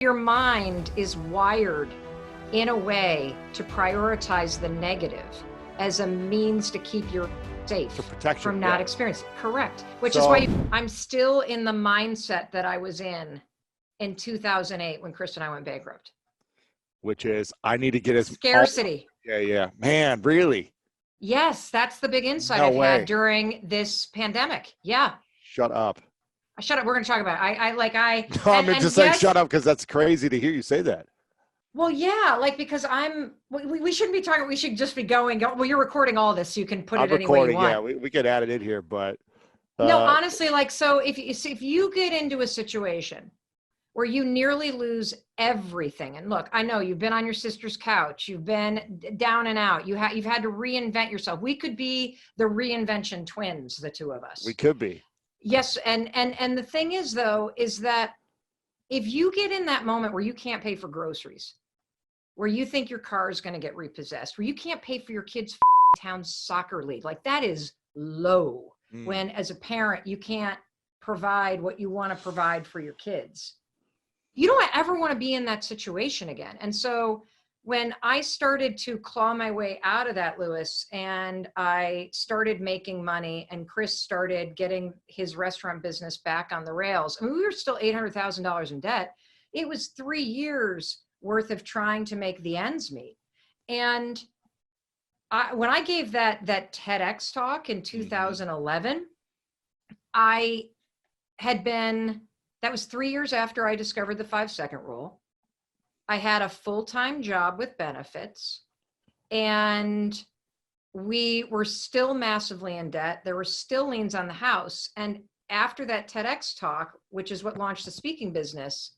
Your mind is wired in a way to prioritize the negative as a means to keep you safe from not experiencing. Correct. Which is why I'm still in the mindset that I was in 2008 when Chris and I went bankrupt. Which is, I need to get as scarcity. Yeah. Man, really? Yes, that's the big insight I've had during this pandemic. Yeah. Shut up. Shut up. We're going to talk about it. No, I'm just saying shut up because that's crazy to hear you say that. Well, yeah, because we shouldn't be talking. We should just be going. Well, you're recording all this, so you can put it any way you want. Yeah, we could add it in here, but. No, honestly, so if you get into a situation where you nearly lose everything, and look, I know you've been on your sister's couch, you've been down and out, you've had to reinvent yourself. We could be the reinvention twins, the two of us. We could be. Yes, and the thing is, though, is that if you get in that moment where you can't pay for groceries, where you think your car is going to get repossessed, where you can't pay for your kids' town soccer league, that is low. When as a parent, you can't provide what you want to provide for your kids. You don't ever want to be in that situation again. And so when I started to claw my way out of that, Lewis, and I started making money and Chris started getting his restaurant business back on the rails, I mean, we were still $800,000 in debt. It was 3 years worth of trying to make the ends meet. And when I gave that TEDx talk in 2011, that was 3 years after I discovered the 5-second rule. I had a full-time job with benefits, and we were still massively in debt. There were still liens on the house. And after that TEDx talk, which is what launched the speaking business,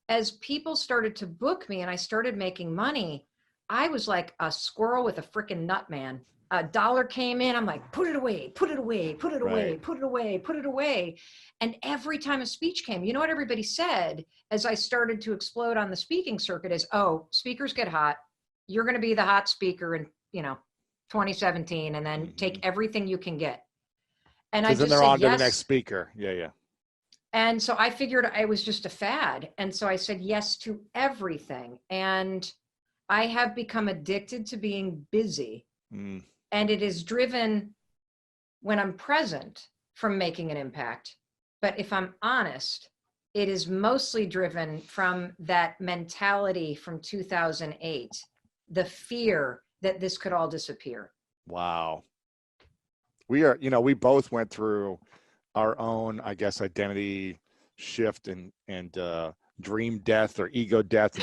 as people started to book me and I started making money, I was like a squirrel with a freaking nut, man. A dollar came in, I'm like, put it away, put it away, put it away, right. put it away, put it away. And every time a speech came, you know what everybody said as I started to explode on the speaking circuit is, oh, speakers get hot. You're going to be the hot speaker in, 2017, and then take everything you can get. And I just they're said on yes. to the next speaker. Yeah. And so I figured it was just a fad. And so I said yes to everything. And I have become addicted to being busy. And it is driven when I'm present from making an impact. But if I'm honest, it is mostly driven from that mentality from 2008, the fear that this could all disappear. Wow. We both went through our own, I guess, identity shift and dream death or ego death in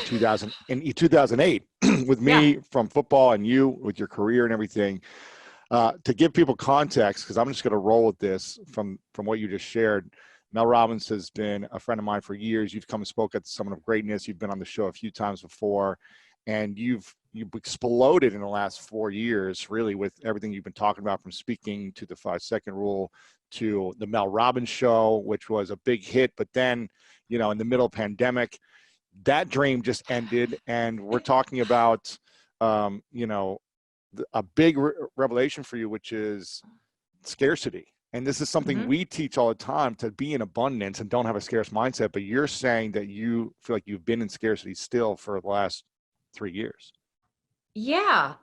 2008 with me from football and you with your career and everything. To give people context, because I'm just going to roll with this from what you just shared. Mel Robbins has been a friend of mine for years. You've come and spoke at Summit of Greatness. You've been on the show a few times before, and you've exploded in the last 4 years, really, with everything you've been talking about, from speaking to the 5-second rule to the Mel Robbins show, which was a big hit. But then, in the middle of pandemic, that dream just ended, and we're talking about, a big revelation for you, which is scarcity. And this is something we teach all the time, to be in abundance and don't have a scarce mindset. But you're saying that you feel like you've been in scarcity still for the last 3 years. Yeah.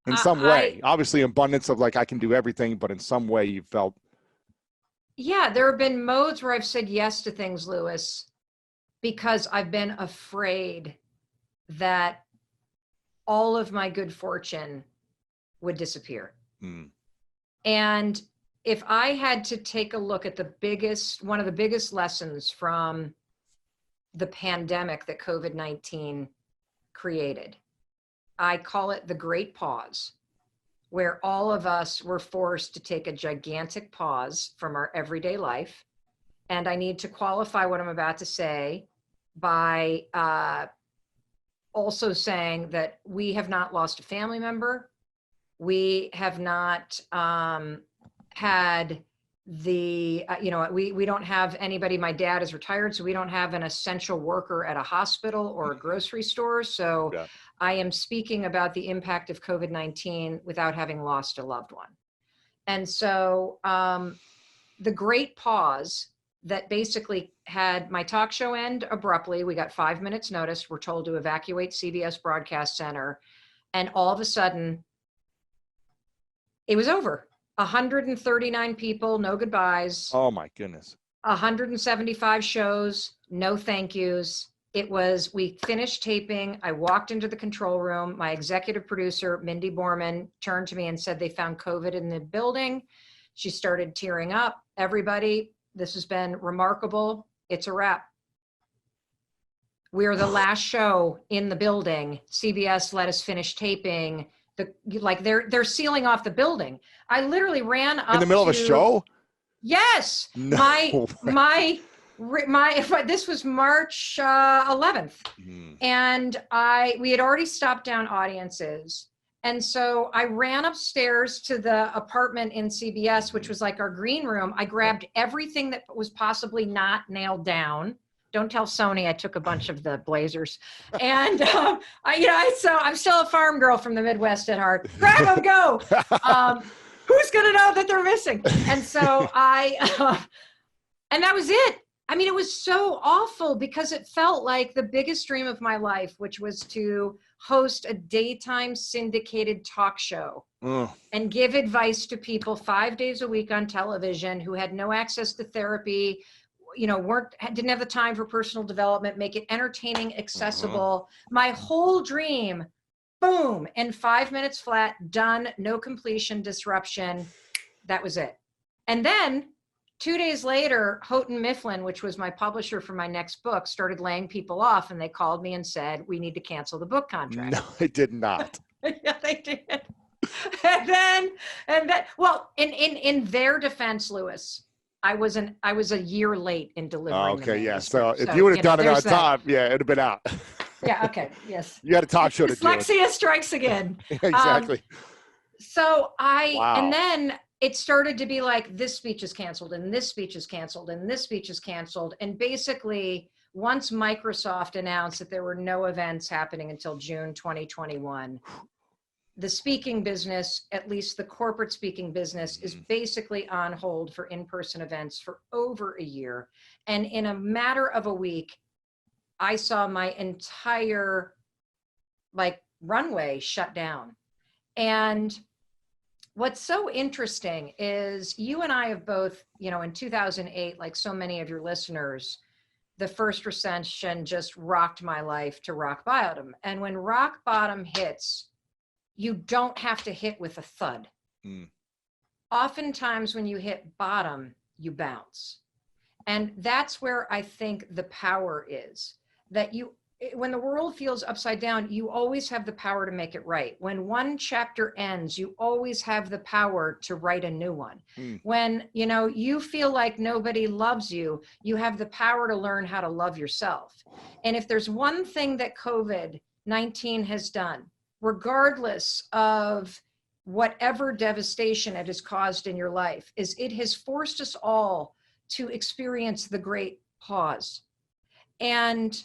In some way, obviously abundance of I can do everything, but in some way you felt. Yeah. There have been modes where I've said yes to things, Lewis, because I've been afraid that all of my good fortune would disappear. And if I had to take a look at one of the biggest lessons from the pandemic that COVID-19 created, I call it the Great Pause, where all of us were forced to take a gigantic pause from our everyday life. And I need to qualify what I'm about to say by also saying that we have not lost a family member. We have not had we don't have anybody. My dad is retired, so we don't have an essential worker at a hospital or a grocery store. So I am speaking about the impact of COVID-19 without having lost a loved one. And so the Great Pause that basically had my talk show end abruptly. We got 5 minutes notice. We're told to evacuate CBS Broadcast Center. And all of a sudden, it was over. 139 people, no goodbyes. Oh my goodness. 175 shows, no thank yous. We finished taping. I walked into the control room. My executive producer, Mindy Borman, turned to me and said they found COVID in the building. She started tearing up. Everybody, this has been remarkable. It's a wrap. We're the last show in the building. CBS let us finish taping. They're sealing off the building. I literally ran up in the middle of a show. Yes, No. This was March 11th, and we had already stopped down audiences, and so I ran upstairs to the apartment in CBS, which was like our green room. I grabbed everything that was possibly not nailed down. Don't tell Sony I took a bunch of the blazers, and I'm still a farm girl from the Midwest at heart. Grab them, go. Who's going to know that they're missing? And so and that was it. I mean, it was so awful because it felt like the biggest dream of my life, which was to host a daytime syndicated talk show and give advice to people 5 days a week on television who had no access to therapy, didn't have the time for personal development, make it entertaining, accessible. My whole dream, boom, in 5 minutes flat, done, no completion disruption. That was it. And then 2 days later, Houghton Mifflin, which was my publisher for my next book, started laying people off, and they called me and said, we need to cancel the book contract. No, I did not. Yeah, they did. Well, in their defense, Lewis, I was a year late in delivering. Okay, yeah. So if you would have done it on time, yeah, it'd have been out. Yeah. Okay. Yes. You had a talk show to do. Dyslexia strikes again. Exactly. And then it started to be like, this speech is canceled, and this speech is canceled, and this speech is canceled. And basically, once Microsoft announced that there were no events happening until June 2021, the speaking business, at least the corporate speaking business, is basically on hold for in-person events for over a year. And in a matter of a week, I saw my entire runway shut down. And what's so interesting is you and I have both, in 2008, like so many of your listeners, the first recession just rocked my life to rock bottom. And when rock bottom hits, you don't have to hit with a thud. Oftentimes when you hit bottom, you bounce. And that's where I think the power is, that when the world feels upside down, you always have the power to make it right. When one chapter ends, you always have the power to write a new one. When, you feel like nobody loves you, you have the power to learn how to love yourself. And if there's one thing that COVID-19 has done, regardless of whatever devastation it has caused in your life, is it has forced us all to experience the great pause. And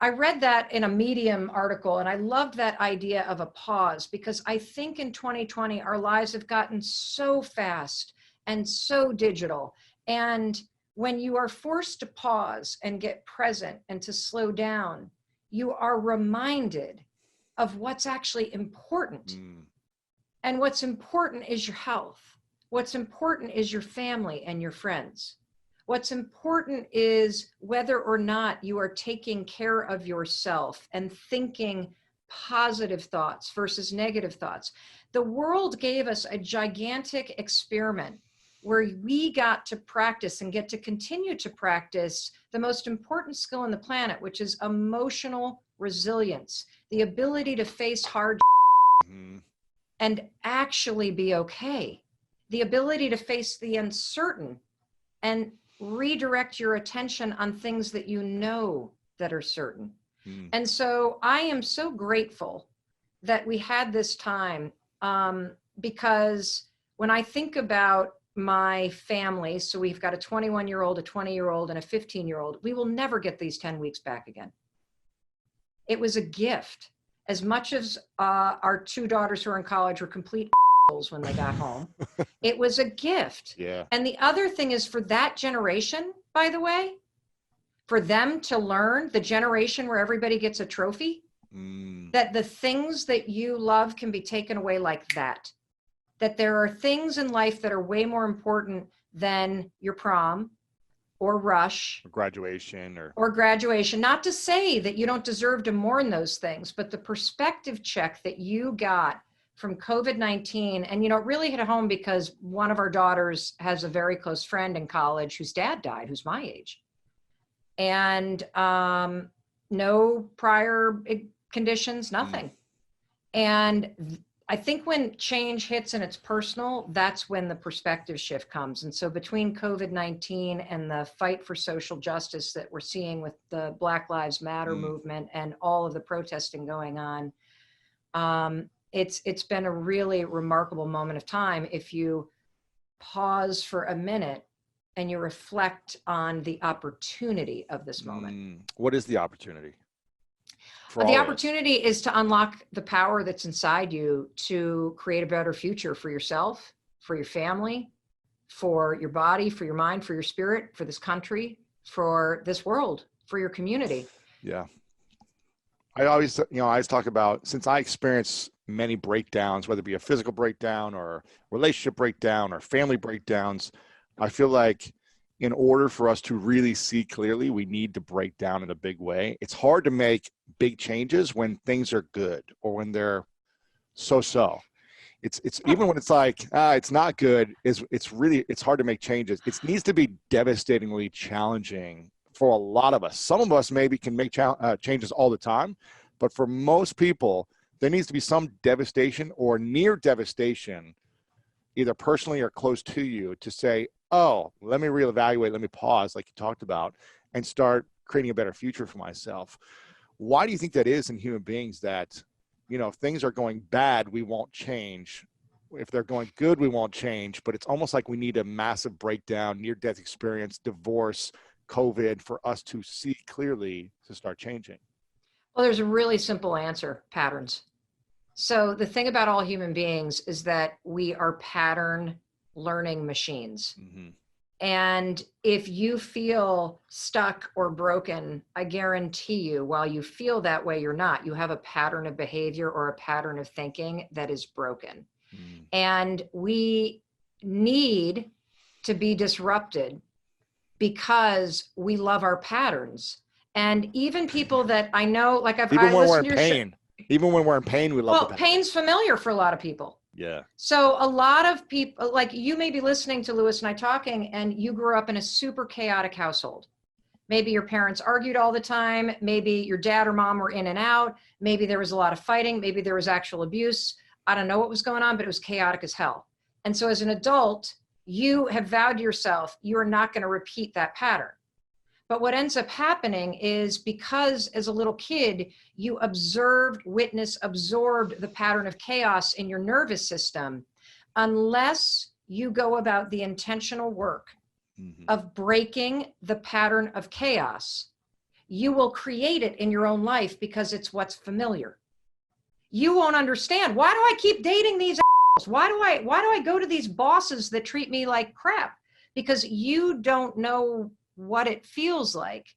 I read that in a Medium article, and I loved that idea of a pause, because I think in 2020, our lives have gotten so fast and so digital. And when you are forced to pause and get present and to slow down, you are reminded of what's actually important. And what's important is your health. What's important is your family and your friends. What's important is whether or not you are taking care of yourself and thinking positive thoughts versus negative thoughts. The world gave us a gigantic experiment where we got to practice and get to continue to practice the most important skill on the planet, which is emotional resilience, the ability to face hard and actually be okay, the ability to face the uncertain and redirect your attention on things that you know that are certain. And so I am so grateful that we had this time, because when I think about my family, so we've got a 21-year-old, a 20-year-old, and a 15-year-old, we will never get these 10 weeks back again. It was a gift. As much as our two daughters who are in college were complete when they got home, it was a gift. Yeah. And the other thing is, for that generation, by the way, for them to learn, the generation where everybody gets a trophy, that the things that you love can be taken away like that. That there are things in life that are way more important than your prom or rush or graduation or graduation. Not to say that you don't deserve to mourn those things, but the perspective check that you got from COVID-19, and, you know, it really hit home because one of our daughters has a very close friend in college whose dad died, who's my age. And no prior conditions, nothing. And I think when change hits and it's personal, that's when the perspective shift comes. And so between COVID-19 and the fight for social justice that we're seeing with the Black Lives Matter movement and all of the protesting going on, it's been a really remarkable moment of time if you pause for a minute and you reflect on the opportunity of this moment. What is the opportunity? The opportunity is to unlock the power that's inside you to create a better future for yourself, for your family, for your body, for your mind, for your spirit, for this country, for this world, for your community. Yeah. I always talk about, since I experience many breakdowns, whether it be a physical breakdown or relationship breakdown or family breakdowns, I feel like in order for us to really see clearly, we need to break down in a big way. It's hard to make big changes when things are good or when they're so-so. It's even when it's like, it's not good, it's hard to make changes. It needs to be devastatingly challenging for a lot of us. Some of us maybe can make changes all the time, but for most people, there needs to be some devastation or near devastation, either personally or close to you, to say, oh, let me reevaluate, let me pause, like you talked about, and start creating a better future for myself. Why do you think that is in human beings, that, you know, if things are going bad, we won't change? If they're going good, we won't change, but it's almost like we need a massive breakdown, near-death experience, divorce, COVID, for us to see clearly to start changing? Well, there's a really simple answer: patterns. So the thing about all human beings is that we are pattern learning machines. And if you feel stuck or broken, I guarantee you, while you feel that way, you're not. You have a pattern of behavior or a pattern of thinking that is broken. And we need to be disrupted because we love our patterns. And even people that I know, like even when we're in pain. Even when we're in pain, we love the pain. Pain's familiar for a lot of people. Yeah. So a lot of people, like you may be listening to Lewis and I talking, and you grew up in a super chaotic household. Maybe your parents argued all the time. Maybe your dad or mom were in and out. Maybe there was a lot of fighting. Maybe there was actual abuse. I don't know what was going on, but it was chaotic as hell. And so as an adult, you have vowed to yourself, you are not going to repeat that pattern. But what ends up happening is, because as a little kid, you observed, witnessed, absorbed the pattern of chaos in your nervous system, unless you go about the intentional work of breaking the pattern of chaos, you will create it in your own life because it's what's familiar. You won't understand. Why do I keep dating these assholes? Why do I go to these bosses that treat me like crap? Because you don't know what it feels like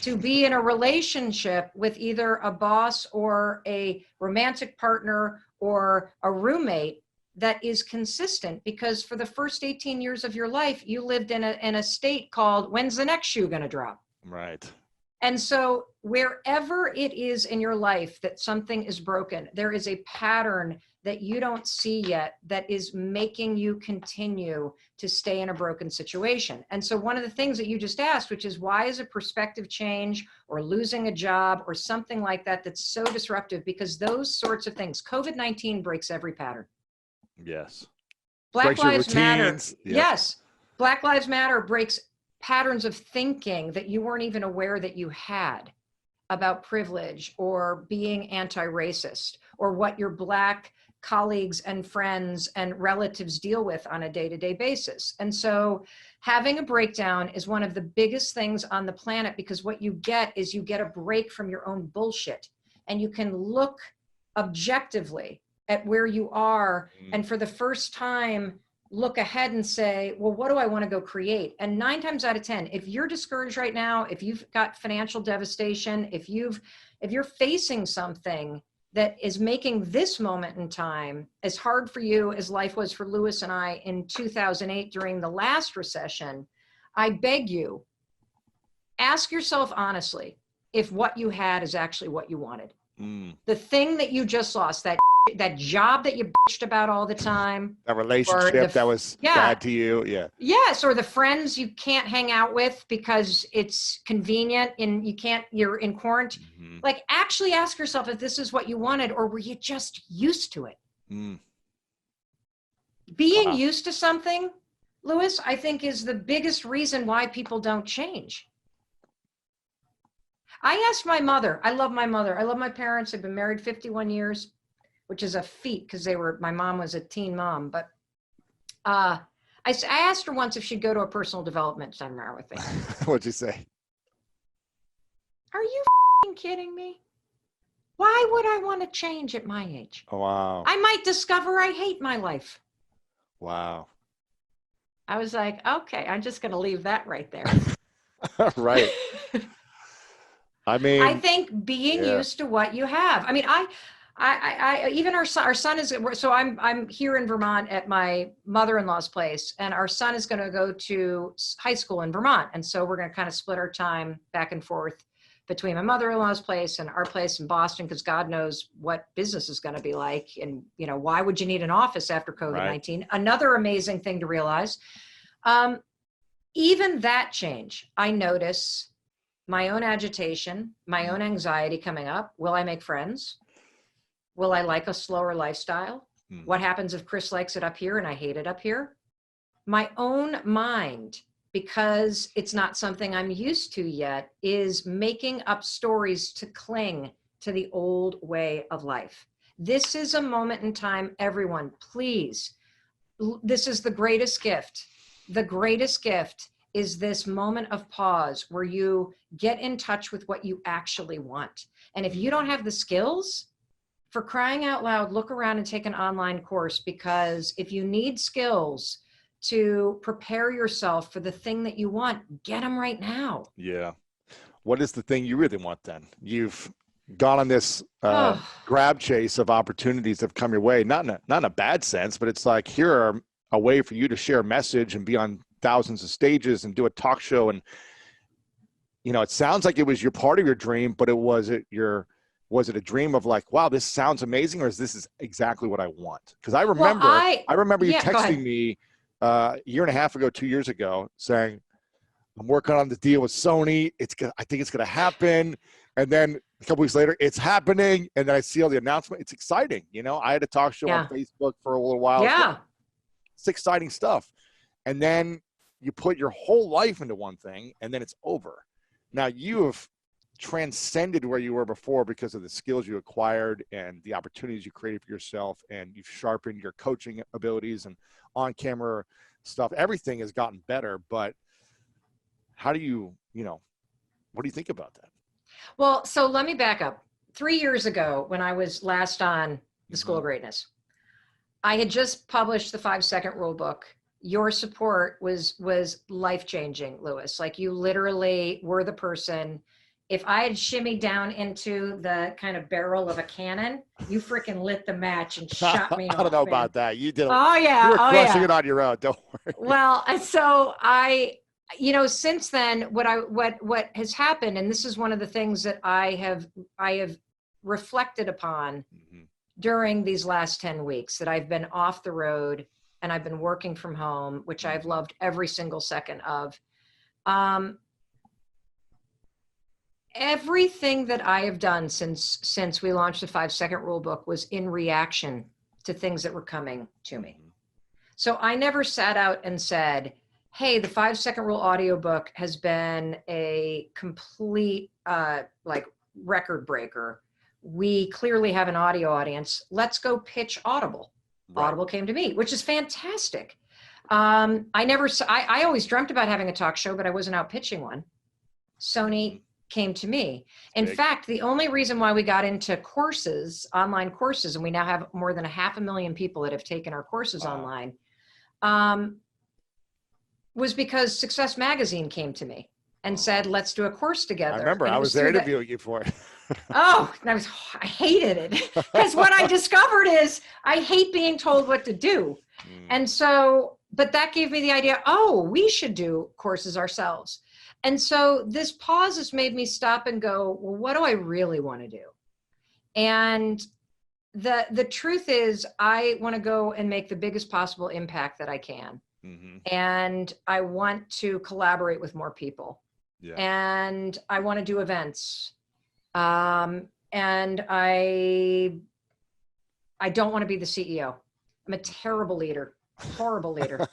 to be in a relationship with either a boss or a romantic partner or a roommate that is consistent. Because for the first 18 years of your life, you lived in a state called, when's the next shoe going to drop? Right. And so wherever it is in your life that something is broken, there is a pattern that you don't see yet that is making you continue to stay in a broken situation. And so one of the things that you just asked, which is, why is a perspective change or losing a job or something like that that's so disruptive? Because those sorts of things, COVID-19 breaks every pattern. Yes. Black Lives Matter. Yep. Yes. Black Lives Matter breaks patterns of thinking that you weren't even aware that you had about privilege or being anti-racist, or what your Black colleagues and friends and relatives deal with on a day-to-day basis. And so having a breakdown is one of the biggest things on the planet, because what you get is you get a break from your own bullshit, and you can look objectively at where you are, and for the first time look ahead and say, well, what do I want to go create? And 9 times out of 10, if you're discouraged right now, if you've got financial devastation, if you're facing something that is making this moment in time as hard for you as life was for Lewis and I in 2008 during the last recession, I beg you, ask yourself honestly if what you had is actually what you wanted. The thing that you just lost, that job that you bitched about all the time, that relationship that was bad to you. Yeah. Yes. Or the friends you can't hang out with because it's convenient and you're in quarantine. Mm-hmm. Like, actually ask yourself if this is what you wanted, or were you just used to it? Being used to something, Lewis, I think is the biggest reason why people don't change. I asked my mother, I love my mother. I love my parents. They've been married 51 years, which is a feat because my mom was a teen mom. But I asked her once if she'd go to a personal development seminar with me. What'd you say? Are you kidding me? Why would I want to change at my age? Oh, wow. I might discover I hate my life. Wow. I was like, okay, I'm just going to leave that right there. Right. I mean, I think being used to what you have. I mean, I even our son is, so I'm here in Vermont at my mother-in-law's place, and our son is going to go to high school in Vermont. And so we're going to kind of split our time back and forth between my mother-in-law's place and our place in Boston, because God knows what business is going to be like. And, why would you need an office after COVID-19? Right. Another amazing thing to realize, even that change, I notice my own agitation, my own anxiety coming up. Will I make friends? Will I like a slower lifestyle? What happens if Chris likes it up here and I hate it up here? My own mind, because it's not something I'm used to yet, is making up stories to cling to the old way of life. This is a moment in time, everyone, please. This is the greatest gift. The greatest gift is this moment of pause where you get in touch with what you actually want. And if you don't have the skills, for crying out loud, look around and take an online course, because if you need skills to prepare yourself for the thing that you want, get them right now. Yeah. What is the thing you really want then? You've gone on this grab chase of opportunities that have come your way, not in a bad sense, but it's like, here are a way for you to share a message and be on thousands of stages and do a talk show. And, it sounds like it was your part of your dream, but was it a dream of like, wow, this sounds amazing, or is this exactly what I want? Because I remember you texting me a year and a half ago, 2 years ago, saying, I'm working on the deal with Sony. I think it's going to happen. And then a couple weeks later, it's happening. And then I see all the announcement. It's exciting. I had a talk show on Facebook for a little while. Yeah. It's exciting stuff. And then you put your whole life into one thing, and then it's over. Now you have transcended where you were before because of the skills you acquired and the opportunities you created for yourself, and you've sharpened your coaching abilities and on-camera stuff. Everything has gotten better, but how do you, what do you think about that? Well, so let me back up. 3 years ago, when I was last on the School of Greatness, I had just published the 5-second rule book. Your support was life-changing, Lewis. Like, you literally were the person. If I had shimmied down into the kind of barrel of a cannon, you freaking lit the match and shot me off. I don't know about that. You did. Oh yeah. You were crushing it on your own. Don't worry. Well, so since then, what has happened, and this is one of the things that I have reflected upon during these last 10 weeks, that I've been off the road and I've been working from home, which I've loved every single second of. Everything that I have done since we launched the 5-second rule book was in reaction to things that were coming to me. So I never sat out and said, hey, the 5-second rule audiobook has been a complete record breaker. We clearly have an audio audience. Let's go pitch Audible. Right. Audible came to me, which is fantastic. I always dreamt about having a talk show, but I wasn't out pitching one. Sony came to me. In fact, the only reason why we got into courses, online courses, and we now have more than 500,000 people that have taken our courses online, was because Success Magazine came to me and said, let's do a course together. I remember And I was there interviewing you for it. Oh, I hated it because what I discovered is I hate being told what to do. And so, but that gave me the idea, oh, we should do courses ourselves. And so this pause has made me stop and go, well, what do I really want to do? And the truth is I want to go and make the biggest possible impact that I can. And I want to collaborate with more people. And I want to do events. And I don't want to be the CEO. I'm a terrible leader, horrible leader,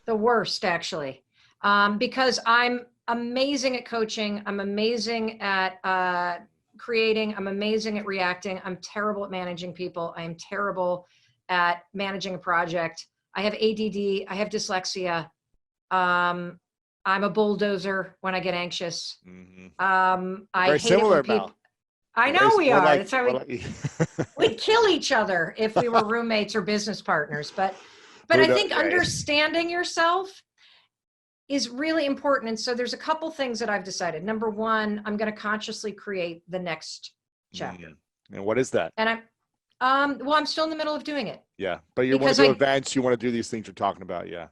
the worst actually, because I'm amazing at coaching. I'm amazing at creating. I'm amazing at reacting. I'm terrible at managing people. I am terrible at managing a project. I have ADD. I have dyslexia. I'm a bulldozer when I get anxious. I Very hate it when similar, people. Mel. I know we are. Like, That's how we'd kill each other if we were roommates or business partners. But I think understanding yourself is really important. And so there's a couple things that I've decided. Number one, I'm going to consciously create the next chapter. And what is that? And I'm still in the middle of doing it. Yeah, but you want to do events. You want to do these things you're talking about. Yeah.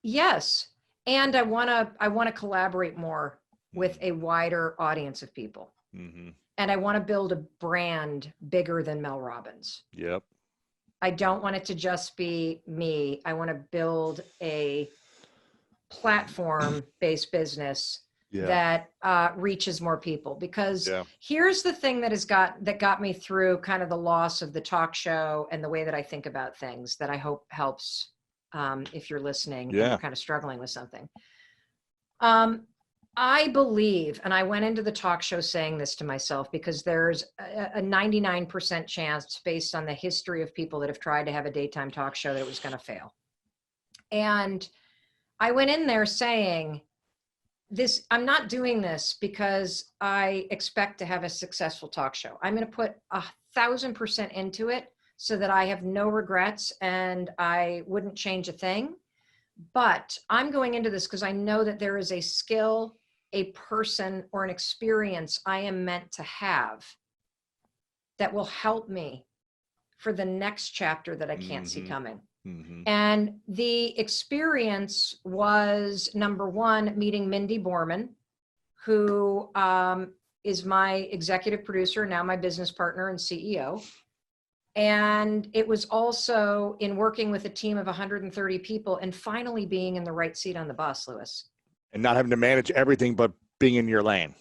Yes, and I want to collaborate more with a wider audience of people. And I want to build a brand bigger than Mel Robbins. Yep. I don't want it to just be me. I want to build a platform-based business that reaches more people. Because here's the thing that got me through kind of the loss of the talk show and the way that I think about things that I hope helps if you're listening and you're kind of struggling with something. I believe, and I went into the talk show saying this to myself because there's a 99% chance based on the history of people that have tried to have a daytime talk show that it was going to fail. And I went in there saying this, I'm not doing this because I expect to have a successful talk show. I'm going to put 1,000% into it so that I have no regrets and I wouldn't change a thing. But I'm going into this because I know that there is a skill, a person, or an experience I am meant to have that will help me for the next chapter that I can't see coming. And the experience was, number one, meeting Mindy Borman, who is my executive producer, now my business partner and CEO. And it was also in working with a team of 130 people and finally being in the right seat on the bus, Lewis. And not having to manage everything, but being in your lane.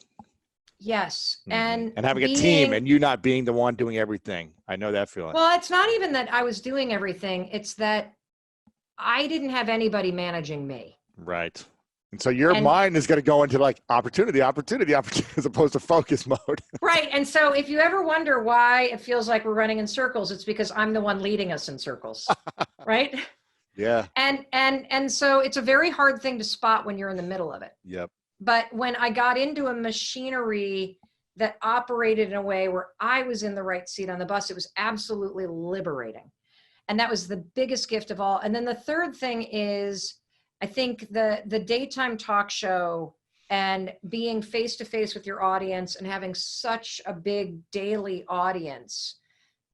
Yes. And having a team and you not being the one doing everything. I know that feeling. Well, it's not even that I was doing everything. It's that I didn't have anybody managing me. Right. And so your mind is going to go into like opportunity, as opposed to focus mode. Right. And so if you ever wonder why it feels like we're running in circles, it's because I'm the one leading us in circles. Right. Yeah. And so it's a very hard thing to spot when you're in the middle of it. Yep. But when I got into a machinery that operated in a way where I was in the right seat on the bus, it was absolutely liberating. And that was the biggest gift of all. And then the third thing is, I think the daytime talk show and being face-to-face with your audience and having such a big daily audience,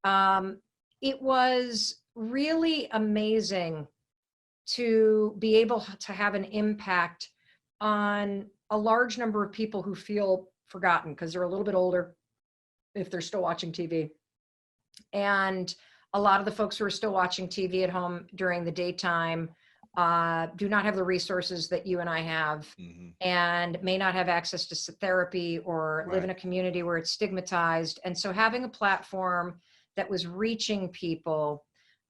it was really amazing to be able to have an impact on a large number of people who feel forgotten because they're a little bit older if they're still watching TV. And a lot of the folks who are still watching TV at home during the daytime do not have the resources that you and I have, and may not have access to therapy or live in a community where it's stigmatized. And so having a platform that was reaching people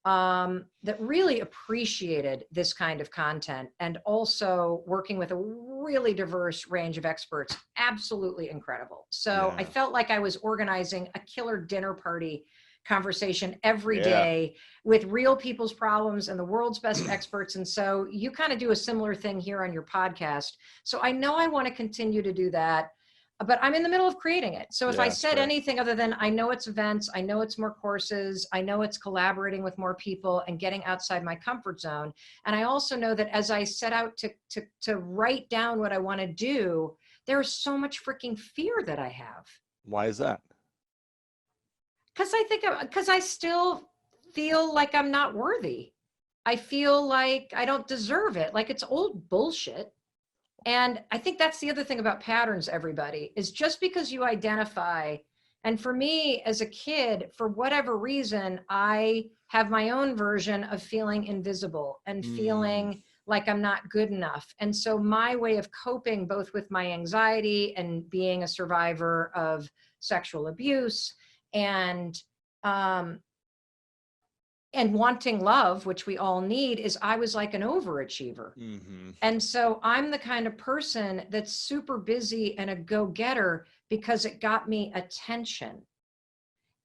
that really appreciated this kind of content, and also working with a really diverse range of experts, absolutely incredible. So I felt like I was organizing a killer dinner party conversation every day with real people's problems and the world's best experts. And so you kind of do a similar thing here on your podcast. So I know I want to continue to do that. but I'm in the middle of creating it. So if Yeah, I that's said great. anything other than, I know it's events, I know it's more courses, I know it's collaborating with more people and getting outside my comfort zone. And I also know that as I set out to write down what I want to do, there's so much freaking fear that I have. Why is that? Because I still feel like I'm not worthy. I feel like I don't deserve it. Like it's old bullshit. And I think that's the other thing about patterns, everybody, is just because you identify. And for me as a kid, for whatever reason, I have my own version of feeling invisible and feeling like I'm not good enough. And so my way of coping, both with my anxiety and being a survivor of sexual abuse and wanting love, which we all need, is I was like an overachiever. And so I'm the kind of person that's super busy and a go-getter because it got me attention.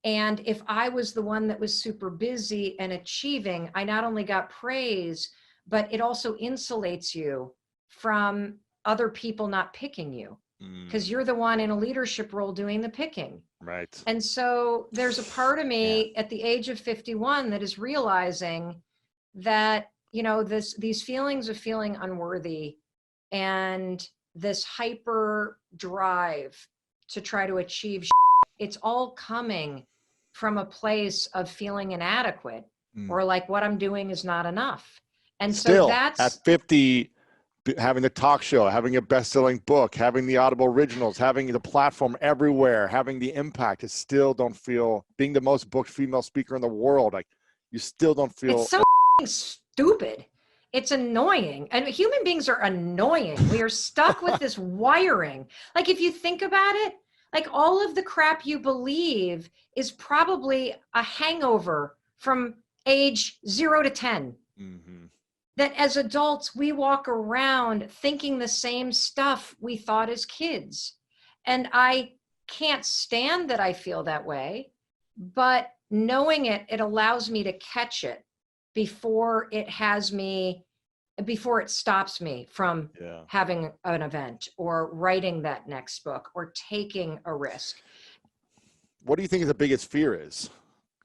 And if I was the one that was super busy and achieving, I not only got praise, but it also insulates you from other people not picking you because you're the one in a leadership role doing the picking. Right. And so there's a part of me at the age of 51 that is realizing that, you know, these feelings of feeling unworthy and this hyper drive to try to achieve, it's all coming from a place of feeling inadequate or like what I'm doing is not enough. And still, so that's at 50, having the talk show, having a best-selling book, having the Audible originals, having the platform everywhere, having the impact, it still don't feel, being the most booked female speaker in the world, like you still don't feel. It's so stupid. It's annoying. And human beings are annoying. We are stuck with this wiring. Like if you think about it, like all of the crap you believe is probably a hangover from age 0 to 10. That as adults, we walk around thinking the same stuff we thought as kids. And I can't stand that I feel that way, but knowing it, it allows me to catch it before it stops me from having an event or writing that next book or taking a risk. What do you think the biggest fear is?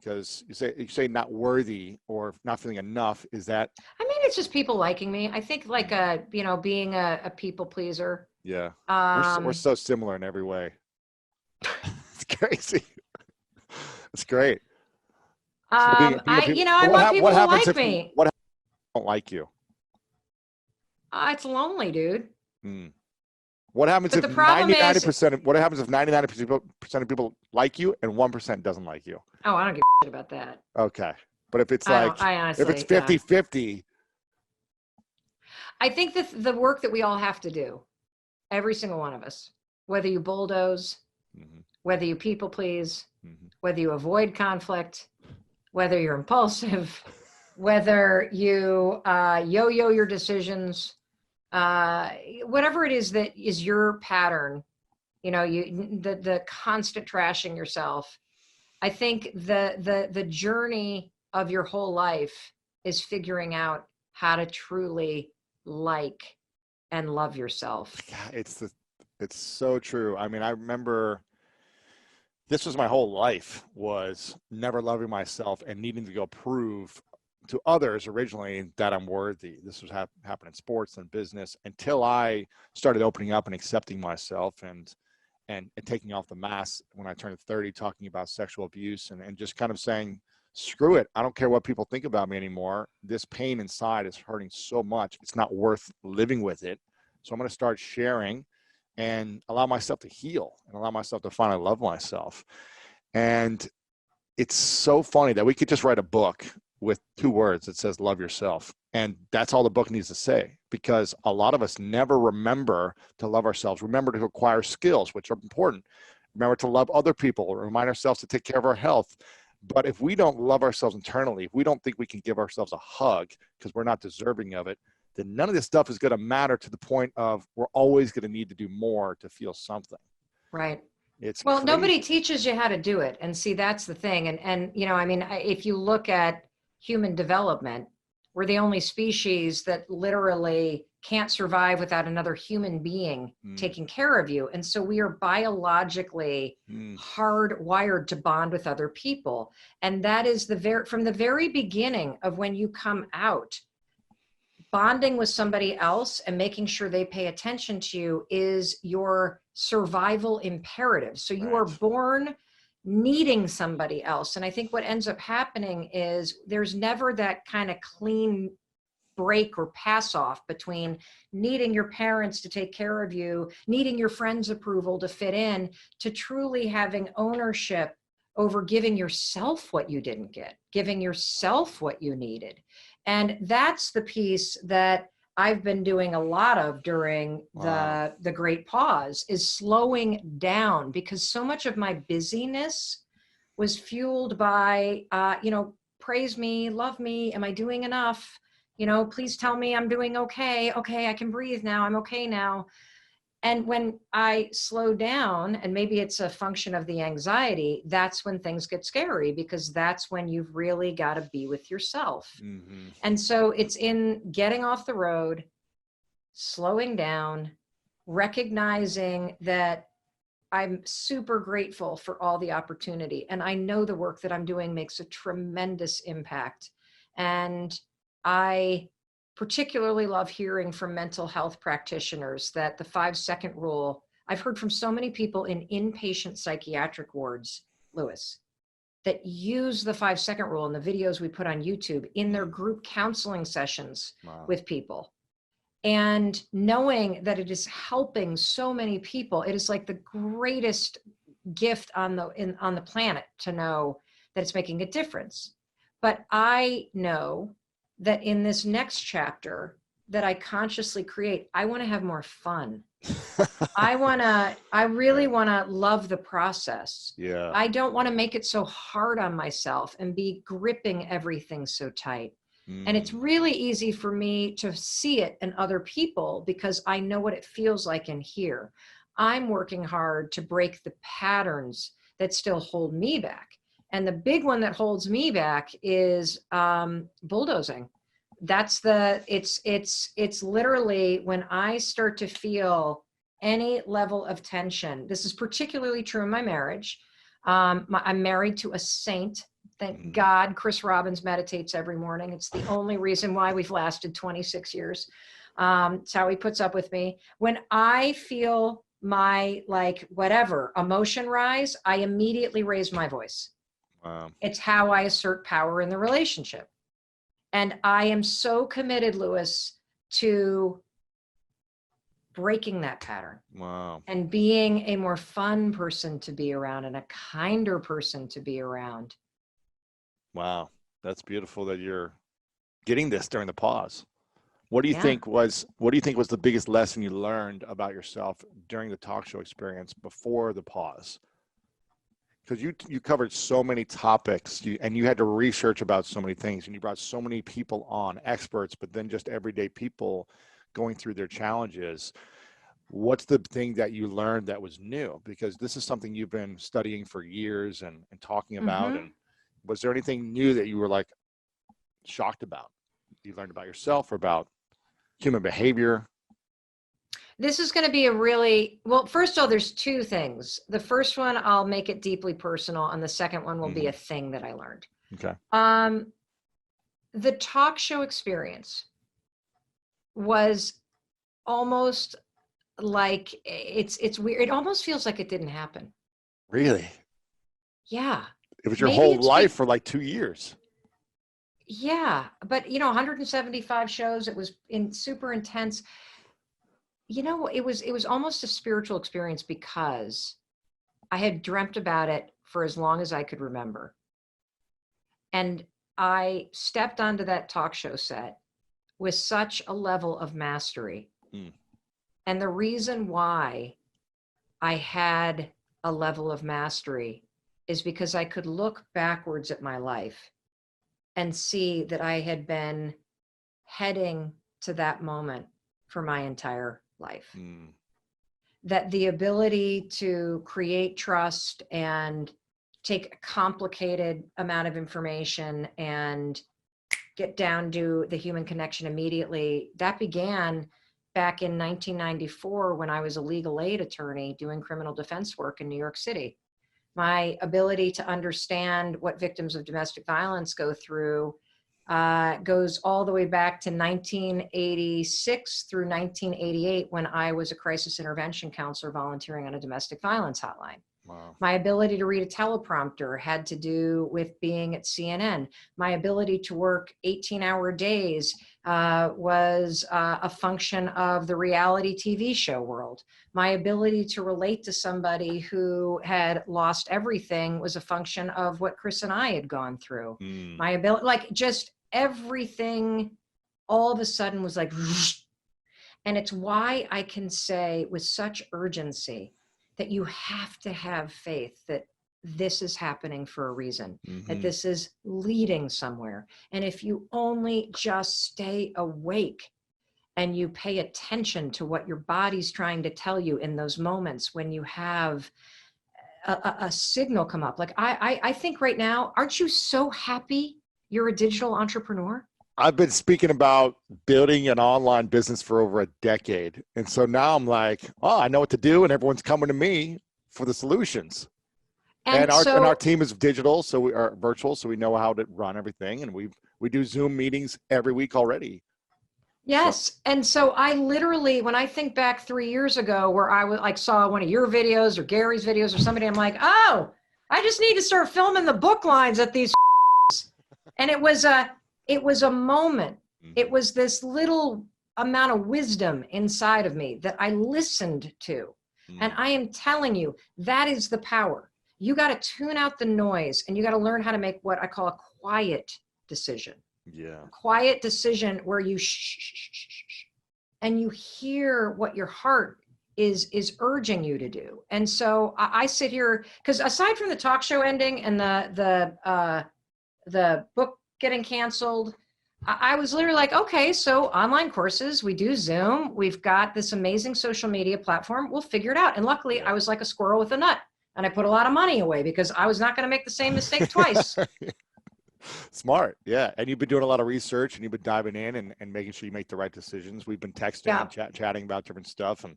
Because you say not worthy or not feeling enough. Is that? I mean, it's just people liking me. I think like being a people pleaser. Yeah, we're so similar in every way. It's crazy. It's great. I want people to like me. What happens if they don't like you? It's lonely, dude. What happens if the problem 99%? What happens if 99% of people like you and 1% doesn't like you? Oh, I don't give a shit about that. Okay, but if it's like if it's 50-50, I think that the work that we all have to do, every single one of us, whether you bulldoze, whether you people please, whether you avoid conflict, whether you're impulsive, whether you yo-yo your decisions, whatever it is that is your pattern, the constant trashing yourself. I think the journey of your whole life is figuring out how to truly like and love yourself. It's so true. I mean, I remember this was my whole life, was never loving myself and needing to go prove to others originally that I'm worthy. This was happening in sports and business until I started opening up and accepting myself and taking off the mask when I turned 30, talking about sexual abuse and just kind of saying, screw it. I don't care what people think about me anymore. This pain inside is hurting so much. It's not worth living with it. So I'm going to start sharing and allow myself to heal and allow myself to finally love myself. And it's so funny that we could just write a book with 2 words that says love yourself. And that's all the book needs to say, because a lot of us never remember to love ourselves, remember to acquire skills, which are important, remember to love other people, remind ourselves to take care of our health. But if we don't love ourselves internally, if we don't think we can give ourselves a hug because we're not deserving of it, then none of this stuff is going to matter to the point of we're always going to need to do more to feel something. Right. It's well, crazy. Nobody teaches you how to do it. And see, that's the thing. And I mean, if you look at human development, we're the only species that literally can't survive without another human being taking care of you. And so we are biologically hardwired to bond with other people. And that is from the very beginning of when you come out, bonding with somebody else and making sure they pay attention to you is your survival imperative. So you are born needing somebody else. And I think what ends up happening is there's never that kind of clean break or pass off between needing your parents to take care of you, needing your friends' approval to fit in, to truly having ownership over giving yourself what you didn't get, giving yourself what you needed. And that's the piece that I've been doing a lot of during the great pause, is slowing down, because so much of my busyness was fueled by, praise me, love me. Am I doing enough? Please tell me I'm doing okay. Okay, I can breathe now. I'm okay now. And when I slow down, and maybe it's a function of the anxiety, that's when things get scary, because that's when you've really got to be with yourself. And so it's in getting off the road, slowing down, recognizing that I'm super grateful for all the opportunity. And I know the work that I'm doing makes a tremendous impact. And I particularly love hearing from mental health practitioners that the 5-second rule, I've heard from so many people in inpatient psychiatric wards, Lewis, that use the 5-second rule in the videos we put on YouTube in their group counseling sessions with people. And knowing that it is helping so many people, it is like the greatest gift on the planet to know that it's making a difference. But I know that in this next chapter that I consciously create, I want to have more fun. I really want to love the process. Yeah. I don't want to make it so hard on myself and be gripping everything so tight. And it's really easy for me to see it in other people because I know what it feels like in here. I'm working hard to break the patterns that still hold me back. And the big one that holds me back is bulldozing. It's literally when I start to feel any level of tension. This is particularly true in my marriage. I'm married to a saint. Thank God Chris Robbins meditates every morning. It's the only reason why we've lasted 26 years. It's how he puts up with me. When I feel my emotion rise, I immediately raise my voice. Wow. It's how I assert power in the relationship. And I am so committed, Lewis, to breaking that pattern. Wow. And being a more fun person to be around and a kinder person to be around. Wow. That's beautiful that you're getting this during the pause. What do you think was the biggest lesson you learned about yourself during the talk show experience before the pause? Because you covered so many topics and you had to research about so many things, and you brought so many people on, experts, but then just everyday people going through their challenges. What's the thing that you learned that was new? Because this is something you've been studying for years and talking about. And was there anything new that you were like shocked about? You learned about yourself or about human behavior? This is going to be first of all, there's two things. The first one, I'll make it deeply personal. And the second one will be a thing that I learned. Okay. The talk show experience was almost like it's weird. It almost feels like it didn't happen. Really? Yeah. It was your whole life for like 2 years. Yeah. But 175 shows, it was super intense. It was almost a spiritual experience because I had dreamt about it for as long as I could remember. And I stepped onto that talk show set with such a level of mastery. And the reason why I had a level of mastery is because I could look backwards at my life and see that I had been heading to that moment for my entire life. That the ability to create trust and take a complicated amount of information and get down to the human connection immediately, that began back in 1994 when I was a legal aid attorney doing criminal defense work in New York City. My ability to understand what victims of domestic violence go through goes all the way back to 1986 through 1988 when I was a crisis intervention counselor volunteering on a domestic violence hotline. Wow. My ability to read a teleprompter had to do with being at CNN. My ability to work 18-hour days was a function of the reality TV show world. My ability to relate to somebody who had lost everything was a function of what Chris and I had gone through. My ability, like just everything all of a sudden was like, and it's why I can say with such urgency that you have to have faith that this is happening for a reason, that this is leading somewhere. And if you only just stay awake and you pay attention to what your body's trying to tell you in those moments when you have a signal come up. Like I think right now, aren't you so happy you're a digital entrepreneur? I've been speaking about building an online business for over a decade. And so now I'm like, oh, I know what to do. And everyone's coming to me for the solutions. And our team is digital, so we are virtual, so we know how to run everything. And we do Zoom meetings every week already. Yes. So. And so I literally, when I think back 3 years ago where I was like saw one of your videos or Gary's videos or somebody, I'm like, oh, I just need to start filming the book lines at these. And it was a moment. It was this little amount of wisdom inside of me that I listened to. And I am telling you, that is the power. You got to tune out the noise and you got to learn how to make what I call a quiet decision. Yeah. A quiet decision where you and you hear what your heart is urging you to do. And so I sit here because aside from the talk show ending and the book getting canceled, I was literally like, okay, so online courses, we do Zoom, we've got this amazing social media platform, we'll figure it out. And luckily I was like a squirrel with a nut and I put a lot of money away because I was not going to make the same mistake twice. Smart. Yeah. And you've been doing a lot of research and you've been diving in and making sure you make the right decisions. We've been texting and chatting about different stuff. And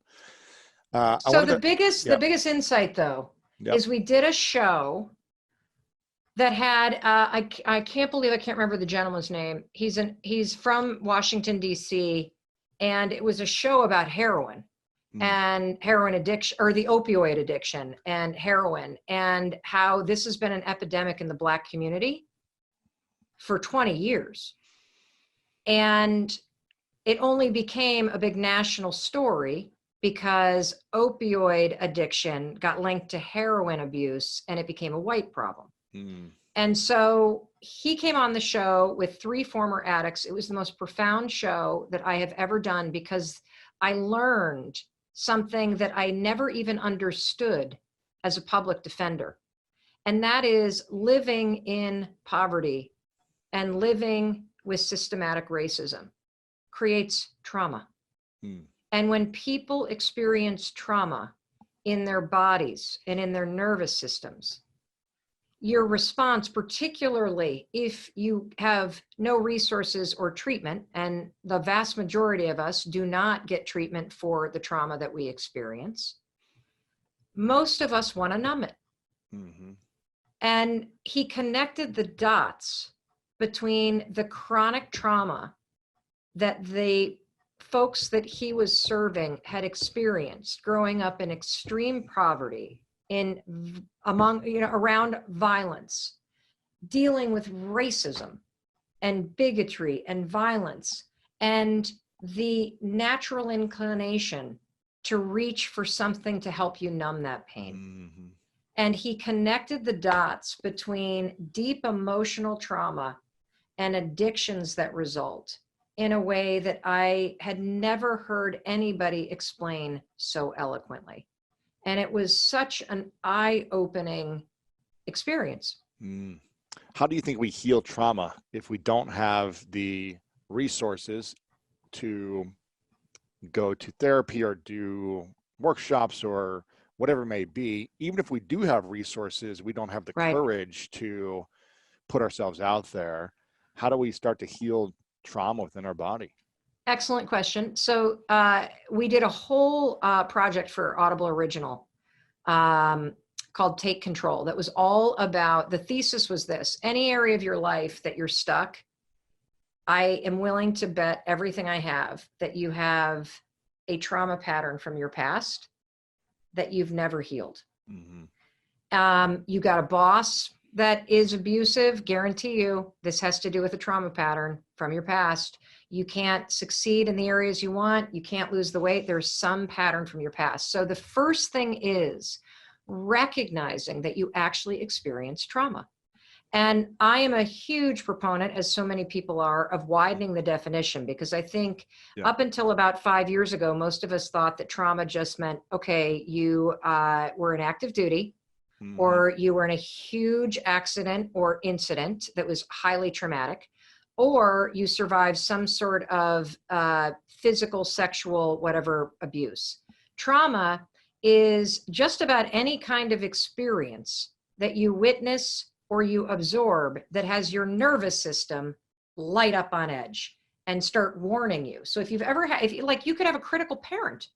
so the biggest insight though, is we did a show that had, I can't believe I can't remember the gentleman's name. He's from Washington, D.C. And it was a show about heroin and heroin addiction, or the opioid addiction and heroin, and how this has been an epidemic in the Black community for 20 years. And it only became a big national story because opioid addiction got linked to heroin abuse and it became a white problem. And so he came on the show with 3 former addicts. It was the most profound show that I have ever done because I learned something that I never even understood as a public defender. And that is living in poverty and living with systematic racism creates trauma. And when people experience trauma in their bodies and in their nervous systems, your response, particularly if you have no resources or treatment, and the vast majority of us do not get treatment for the trauma that we experience, most of us want to numb it. And he connected the dots between the chronic trauma that the folks that he was serving had experienced growing up in extreme poverty, around violence, dealing with racism and bigotry and violence, and the natural inclination to reach for something to help you numb that pain. And he connected the dots between deep emotional trauma and addictions that result in a way that I had never heard anybody explain so eloquently. And it was such an eye-opening experience. How do you think we heal trauma if we don't have the resources to go to therapy or do workshops or whatever it may be? Even if we do have resources, we don't have the courage to put ourselves out there. How do we start to heal trauma within our body? Excellent question. So we did a whole project for Audible Original called Take Control. That was all about, the thesis was this: any area of your life that you're stuck, I am willing to bet everything I have that you have a trauma pattern from your past that you've never healed. You got a boss that is abusive, guarantee you this has to do with a trauma pattern from your past. You can't succeed in the areas you want. You can't lose the weight. There's some pattern from your past. So the first thing is recognizing that you actually experience trauma. And I am a huge proponent, as so many people are, of widening the definition, because I think up until about 5 years ago, most of us thought that trauma just meant, okay, you were in active duty, or you were in a huge accident or incident that was highly traumatic, or you survived some sort of physical, sexual, whatever abuse. Trauma is just about any kind of experience that you witness or you absorb that has your nervous system light up on edge and start warning you. So if you've ever had, like, you could have a critical parent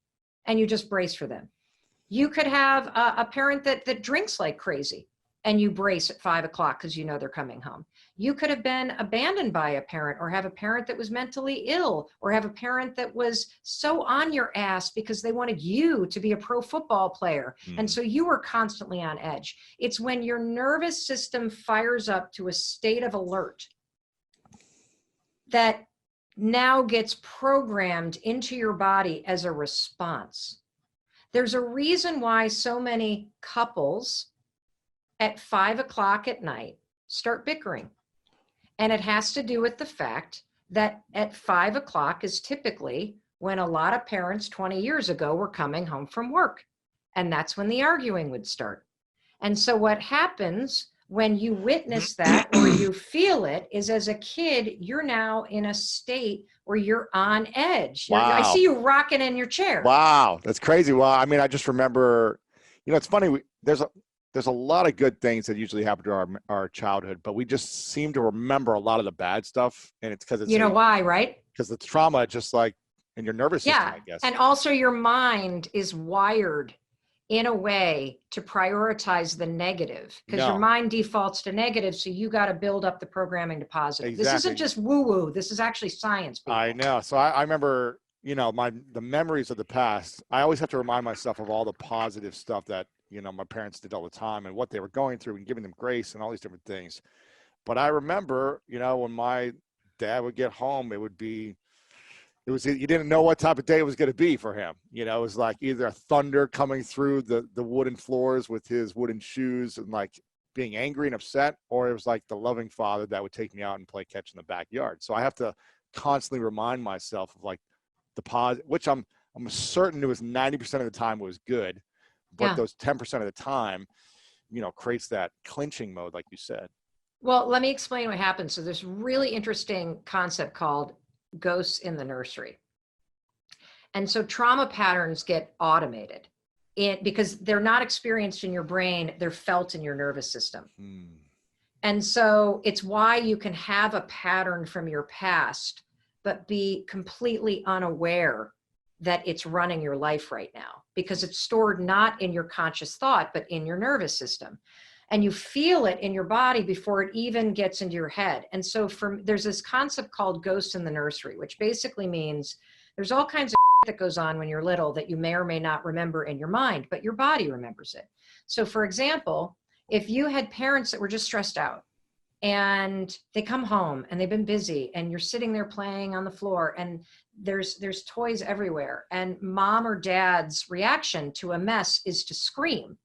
and you just brace for them. You could have a parent that drinks like crazy and you brace at 5 o'clock because you know they're coming home. You could have been abandoned by a parent, or have a parent that was mentally ill, or have a parent that was so on your ass because they wanted you to be a pro football player. And so you were constantly on edge. It's when your nervous system fires up to a state of alert that now gets programmed into your body as a response. There's a reason why so many couples at 5 o'clock at night start bickering. And it has to do with the fact that at 5 o'clock is typically when a lot of parents 20 years ago were coming home from work. And that's when the arguing would start. And so what happens when you witness that or you feel it is, as a kid, you're now in a state where you're on edge. Wow. I see you rocking in your chair. Wow, that's crazy. Well, I mean, I just remember, it's funny. There's a lot of good things that usually happen to our childhood, but we just seem to remember a lot of the bad stuff. And it's because it's, why, right? Because the trauma, just like in your nervous system, I guess. And also your mind is wired in a way to prioritize the negative, because your mind defaults to negative. So you got to build up the programming to positive. Exactly. This isn't just woo-woo. This is actually science. People. I know. So I remember, the memories of the past. I always have to remind myself of all the positive stuff that, my parents did all the time and what they were going through and giving them grace and all these different things. But I remember, when my dad would get home, you didn't know what type of day it was going to be for him. It was like either a thunder coming through the wooden floors with his wooden shoes and like being angry and upset, or it was like the loving father that would take me out and play catch in the backyard. So I have to constantly remind myself of like the positive, which I'm certain it was 90% of the time was good, but those 10% of the time, creates that clinching mode, like you said. Well, let me explain what happens. So there's a really interesting concept called ghosts in the nursery. And so trauma patterns get automated because they're not experienced in your brain, they're felt in your nervous system. And so it's why you can have a pattern from your past, but be completely unaware that it's running your life right now, because it's stored not in your conscious thought, but in your nervous system. And you feel it in your body before it even gets into your head. And so there's this concept called ghosts in the nursery, which basically means there's all kinds of that goes on when you're little that you may or may not remember in your mind, but your body remembers it. So for example, if you had parents that were just stressed out and they come home and they've been busy and you're sitting there playing on the floor and there's toys everywhere, and mom or dad's reaction to a mess is to scream,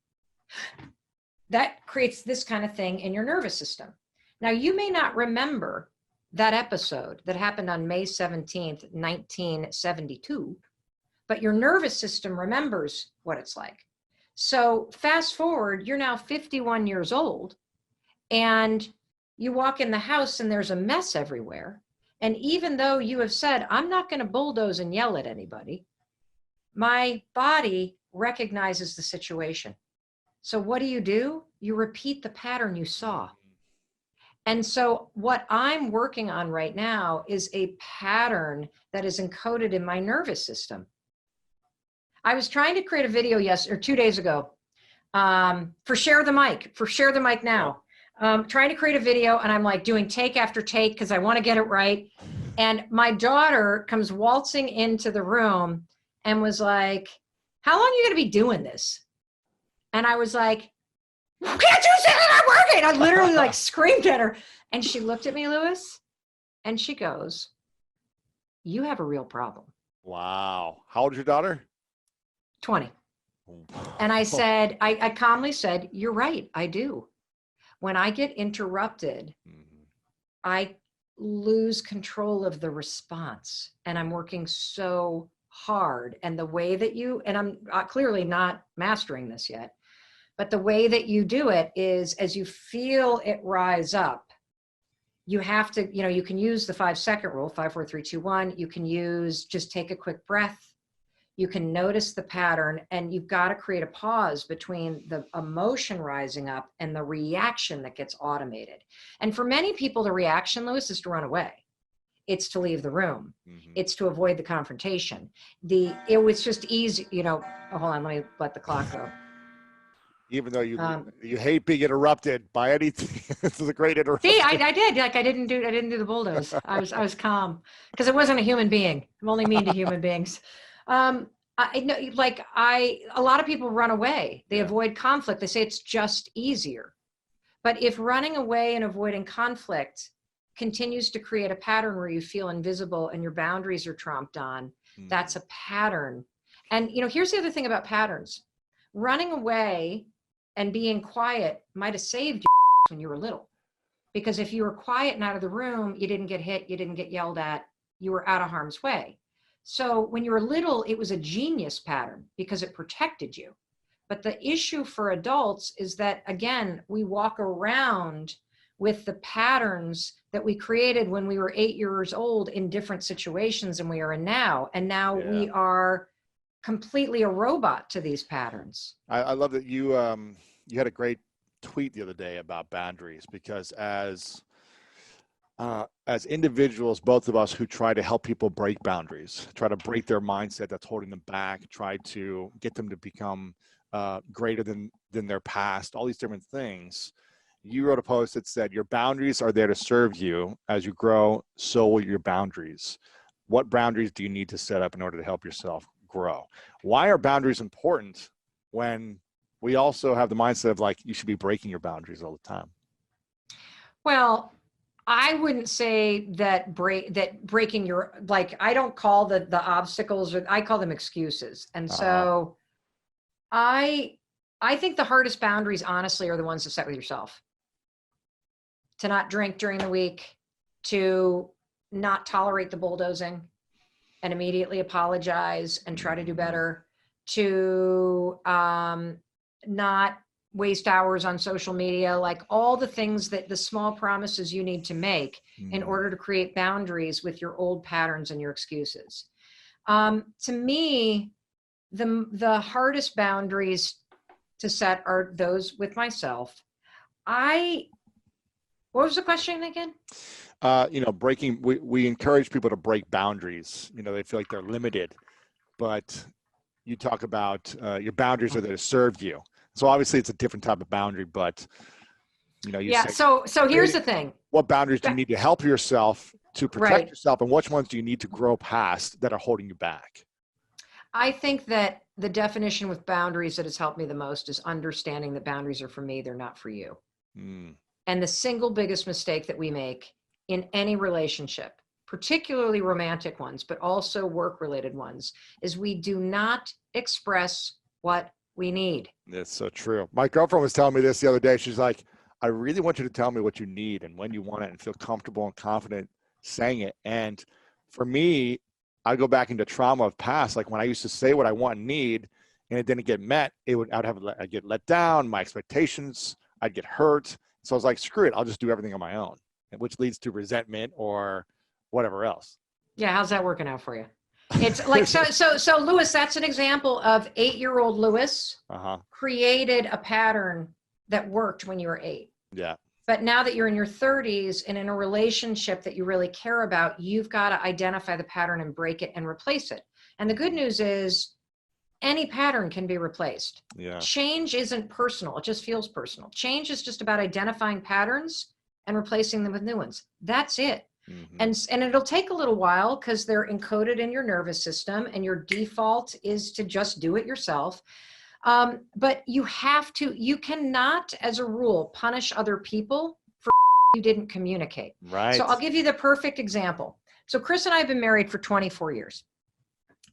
that creates this kind of thing in your nervous system. Now, you may not remember that episode that happened on May 17th, 1972, but your nervous system remembers what it's like. So fast forward, you're now 51 years old and you walk in the house and there's a mess everywhere. And even though you have said, I'm not going to bulldoze and yell at anybody, my body recognizes the situation. So what do? You repeat the pattern you saw. And so what I'm working on right now is a pattern that is encoded in my nervous system. I was trying to create a video 2 days ago for Share the Mic now. Trying to create a video, and I'm like doing take after take because I want to get it right. And my daughter comes waltzing into the room and was like, how long are you going to be doing this? And I was like, can't you see that I'm working? I literally like screamed at her. And she looked at me, Lewis, and she goes, you have a real problem. Wow. How old is your daughter? 20. And I said, I calmly said, you're right, I do. When I get interrupted, I lose control of the response, and I'm working so hard. And the way that and I'm clearly not mastering this yet, but the way that you do it is as you feel it rise up, you have to, you can use the 5-second rule, 5, 4, 3, 2, 1. You can use just take a quick breath. You can notice the pattern, and you've got to create a pause between the emotion rising up and the reaction that gets automated. And for many people, the reaction, Lewis, is to run away. It's to leave the room. It's to avoid the confrontation. It was just easy, hold on, let me let the clock go. Even though you hate being interrupted by anything, this is a great interruption. See, I did. Like I didn't do the bulldoze. I was calm because it wasn't a human being. I'm only mean to human beings. I know, a lot of people run away. They avoid conflict. They say it's just easier. But if running away and avoiding conflict continues to create a pattern where you feel invisible and your boundaries are tromped on, that's a pattern. And, here's the other thing about patterns. Running away and being quiet might have saved you when you were little. Because if you were quiet and out of the room, you didn't get hit, you didn't get yelled at, you were out of harm's way. So when you were little, it was a genius pattern because it protected you. But the issue for adults is that, again, we walk around with the patterns that we created when we were 8 years old in different situations than we are in now. And now we are completely a robot to these patterns. I love that you had a great tweet the other day about boundaries, because as individuals, both of us who try to help people break boundaries, try to break their mindset that's holding them back, try to get them to become greater than their past, all these different things. You wrote a post that said, your boundaries are there to serve you. As you grow, so will your boundaries. What boundaries do you need to set up in order to help yourself grow? Why are boundaries important when we also have the mindset of you should be breaking your boundaries all the time? Well, I wouldn't say that breaking your, I don't call the obstacles, or I call them excuses. And so I think the hardest boundaries, honestly, are the ones to set with yourself. To not drink during the week, to not tolerate the bulldozing and immediately apologize and try to do better, to not waste hours on social media, all the things the small promises you need to make in order to create boundaries with your old patterns and your excuses. To me, the hardest boundaries to set are those with myself. What was the question again? Breaking, we encourage people to break boundaries. They feel like they're limited, but you talk about your boundaries are there to serve you. So obviously it's a different type of boundary, but so here's the thing. What boundaries do you need to help yourself to protect yourself, and which ones do you need to grow past that are holding you back? I think that the definition with boundaries that has helped me the most is understanding that boundaries are for me, they're not for you. And the single biggest mistake that we make in any relationship, particularly romantic ones, but also work-related ones, is we do not express what we need. That's so true. My girlfriend was telling me this the other day. She's like, I really want you to tell me what you need and when you want it, and feel comfortable and confident saying it. And for me, I go back into trauma of past, when I used to say what I want and need and it didn't get met, I'd get let down, my expectations, I'd get hurt. So I was like, screw it, I'll just do everything on my own, which leads to resentment or whatever else. Yeah, how's that working out for you? It's so Lewis, that's an example of 8-year-old Lewis created a pattern that worked when you were 8. Yeah. But now that you're in your 30s and in a relationship that you really care about, you've got to identify the pattern and break it and replace it. And the good news is any pattern can be replaced. Yeah. Change isn't personal. It just feels personal. Change is just about identifying patterns and replacing them with new ones. That's it. And it'll take a little while because they're encoded in your nervous system, and your default is to just do it yourself. But you cannot, as a rule, punish other people for you didn't communicate. Right. So I'll give you the perfect example. So Chris and I have been married for 24 years.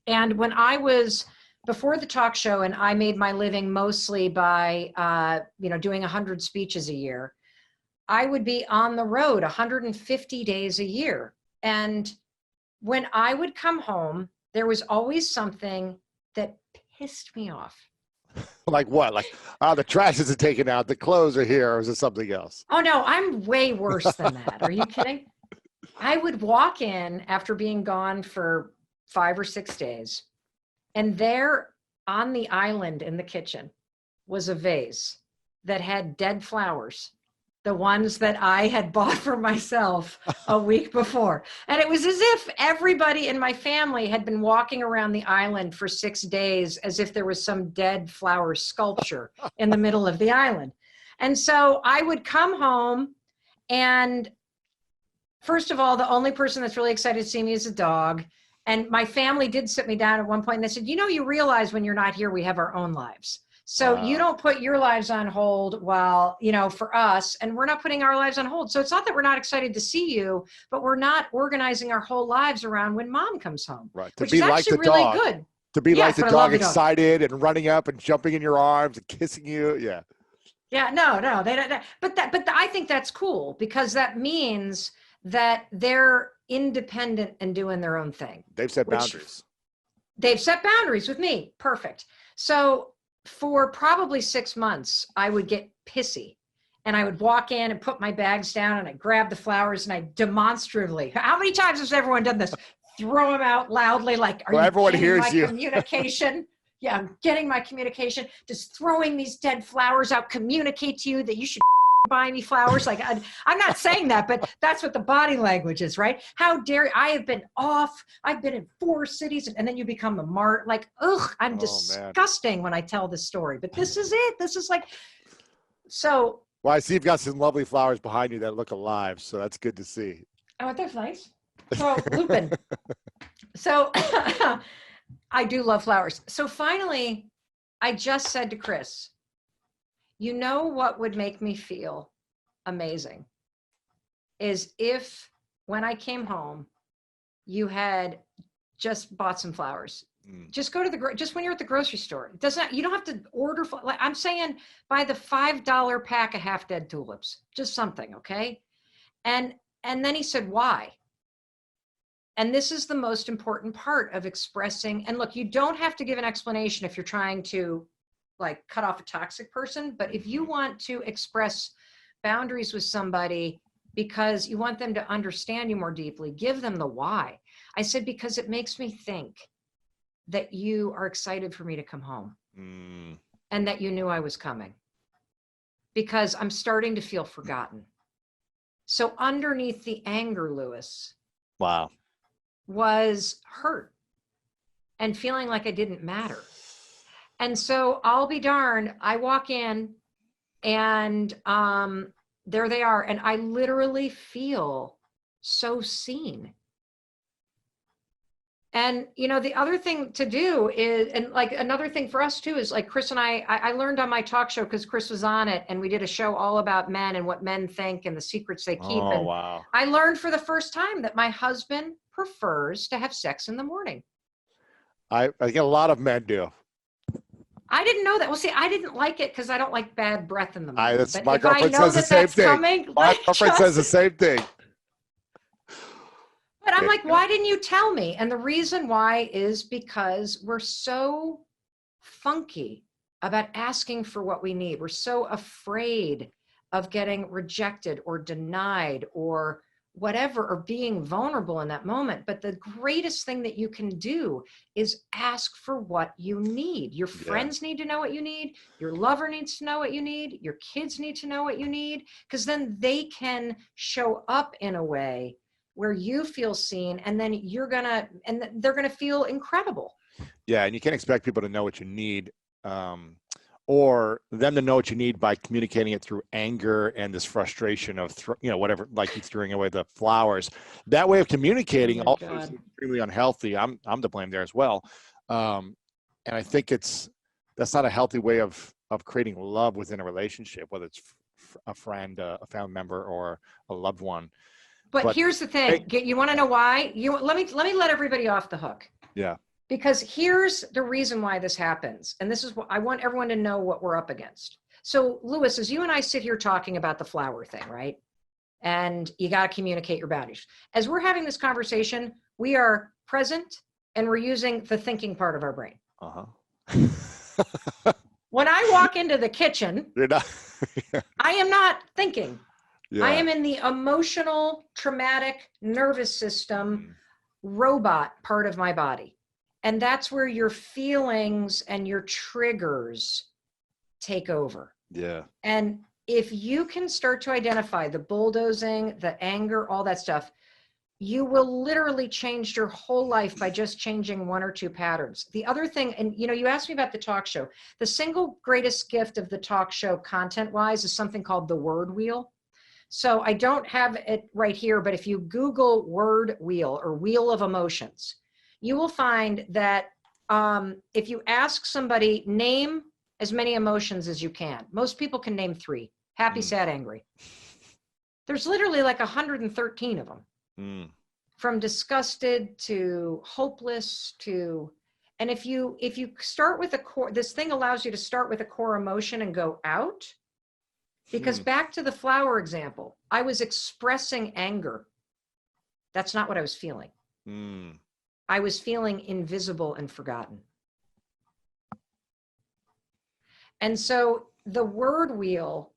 And when I was before the talk show and I made my living mostly by, doing 100 speeches a year, I would be on the road 150 days a year. And when I would come home, there was always something that pissed me off. Like what? Like, the trash isn't taken out, the clothes are here, or is it something else? Oh no, I'm way worse than that. Are you kidding? I would walk in after being gone for 5 or 6 days, and there on the island in the kitchen was a vase that had dead flowers, the ones that I had bought for myself a week before. And it was as if everybody in my family had been walking around the island for 6 days as if there was some dead flower sculpture in the middle of the island. And so I would come home, and first of all, the only person that's really excited to see me is a dog. And my family did sit me down at one point and they said, you realize when you're not here, we have our own lives. So Wow. You don't put your lives on hold while, for us, and we're not putting our lives on hold. So it's not that we're not excited to see you, but we're not organizing our whole lives around when mom comes home. Right. Which is actually really good. To be like the Yes, dog, excited and running up and jumping in your arms and kissing you. Yeah. Yeah, no, they don't. But I think that's cool because that means that they're independent and doing their own thing. They've set boundaries. They've set boundaries with me. Perfect. So for probably 6 months, I would get pissy and I would walk in and put my bags down and I grab the flowers and I demonstratively, how many times has everyone done this? Throw them out loudly. Like, are you everyone getting hears my you. Communication? Yeah, I'm getting my communication. Just throwing these dead flowers out, communicate to you that you should buy me flowers. Like, I'm not saying that, but that's what the body language is, right? How dare you? I have been off. I've been in 4 cities, and then you become a mart. Like, ugh, I'm disgusting when I tell this story. But this is it. This is like, so. Well, I see you've got some lovely flowers behind you that look alive, so that's good to see. Oh, that's nice. So, Lupin. So, I do love flowers. So finally, I just said to Chris, you know what would make me feel amazing is if when I came home, you had just bought some flowers. Just go to just when you're at the grocery store. It doesn't, you don't have to order. Like I'm saying, buy the $5 pack of half dead tulips, just something. Okay. And then he said, why? And this is the most important part of expressing. And look, you don't have to give an explanation if you're trying to like cut off a toxic person. But if you want to express boundaries with somebody because you want them to understand you more deeply, give them the why. I said, because it makes me think that you are excited for me to come home and that you knew I was coming because I'm starting to feel forgotten. So underneath the anger, Lewis. Wow. Was hurt and feeling like I didn't matter. And so I'll be darned, I walk in and there they are. And I literally feel so seen. And, the other thing to do is, and like another thing for us too, is like Chris and I learned on my talk show because Chris was on it and we did a show all about men and what men think and the secrets they keep. Oh, and wow. I learned for the first time that my husband prefers to have sex in the morning. I think a lot of men do. I didn't know that. Well, see, I didn't like it because I don't like bad breath in the morning. My girlfriend says the same thing. My girlfriend says the same thing. But I'm like, why didn't you tell me? And the reason why is because we're so funky about asking for what we need. We're so afraid of getting rejected or denied or whatever, or being vulnerable in that moment. But the greatest thing that you can do is ask for what you need. Your friends need to know what you need. Your lover needs to know what you need. Your kids need to know what you need, because then they can show up in a way where you feel seen, and then they're gonna feel incredible. Yeah, and you can't expect people to know what you need, or them to know what you need by communicating it through anger and this frustration of, whatever, like you throwing away the flowers. That way of communicating also is extremely unhealthy. I'm to blame there as well, and I think that's not a healthy way of creating love within a relationship, whether it's a friend, a family member, or a loved one. But here's the thing: you want to know why? Let me let everybody off the hook. Yeah. Because here's the reason why this happens. And this is what I want everyone to know what we're up against. So Lewis, as you and I sit here talking about the flower thing, right? And you got to communicate your boundaries. As we're having this conversation, we are present and we're using the thinking part of our brain. When I walk into the kitchen, I am not thinking. Yeah. I am in the emotional, traumatic, nervous system, robot part of my body. And that's where your feelings and your triggers take over. Yeah. And if you can start to identify the bulldozing, the anger, all that stuff, you will literally change your whole life by just changing one or two patterns. The other thing, and you asked me about the talk show. The single greatest gift of the talk show content-wise is something called the word wheel. So I don't have it right here, but if you Google word wheel or wheel of emotions, you will find that if you ask somebody, name as many emotions as you can. Most people can name 3: happy, sad, angry. There's literally like 113 of them. From disgusted to hopeless to, and if you start with a core, this thing allows you to start with a core emotion and go out. Because back to the flower example, I was expressing anger. That's not what I was feeling. I was feeling invisible and forgotten. And so the word wheel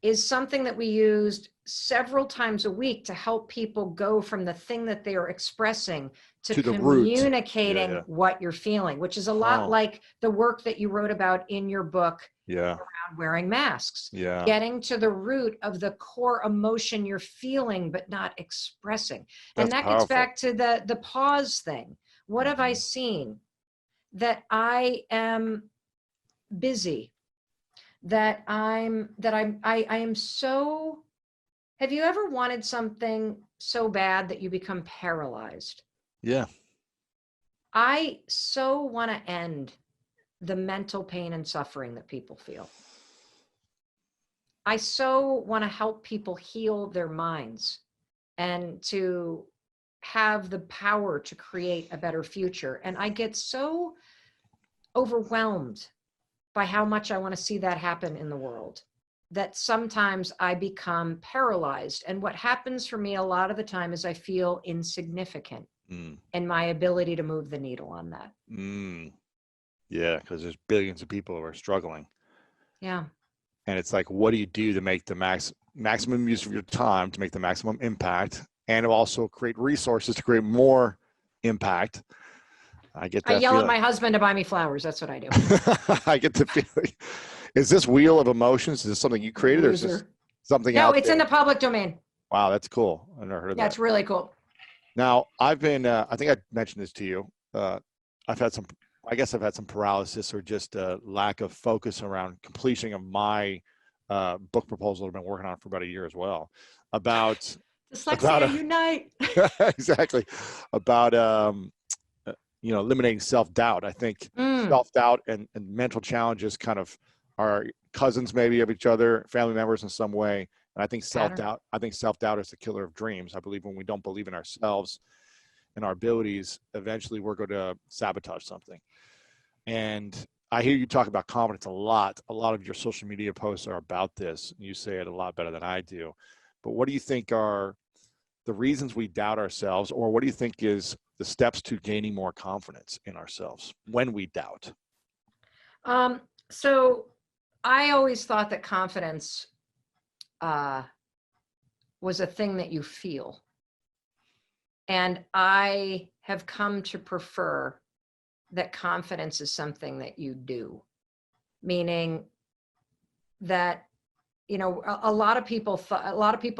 is something that we used several times a week to help people go from the thing that they are expressing to communicating what you're feeling, which is a lot like the work that you wrote about in your book around wearing masks. Getting to the root of the core emotion you're feeling but not expressing. And that gets back to the pause thing. What have I seen? That I am busy, that I am so. Have you ever wanted something so bad that you become paralyzed? Yeah. I so want to end the mental pain and suffering that people feel. I so want to help people heal their minds and to have the power to create a better future. And I get so overwhelmed by how much I want to see that happen in the world that sometimes I become paralyzed. And what happens for me a lot of the time is I feel insignificant in my ability to move the needle on that. Yeah, because there's billions of people who are struggling. Yeah. And it's like, what do you do to make the maximum use of your time, to make the maximum impact, and to also create resources to create more impact? I get that. I yell at my husband to buy me flowers. That's what I do. I get the feeling. Is this wheel of emotions? Is this something you created, or is this something out there? No, it's in the public domain. Wow, that's cool. I never heard of that. That's really cool. Now, I've been, I think I mentioned this to you. I've had some paralysis or just a lack of focus around completion of my book proposal I've been working on for about a year as well. About Dyslexia Unite. Exactly. About eliminating self-doubt. I think self-doubt and mental challenges kind of are cousins maybe of each other, family members in some way. And I think self-doubt is the killer of dreams. I believe when we don't believe in ourselves and our abilities, eventually we're going to sabotage something. And I hear you talk about confidence a lot. A lot of your social media posts are about this. You say it a lot better than I do. But what do you think are the reasons we doubt ourselves, or what do you think is the steps to gaining more confidence in ourselves when we doubt? So I always thought that confidence was a thing that you feel. And I have come to prefer that confidence is something that you do, meaning that, you know, a lot of people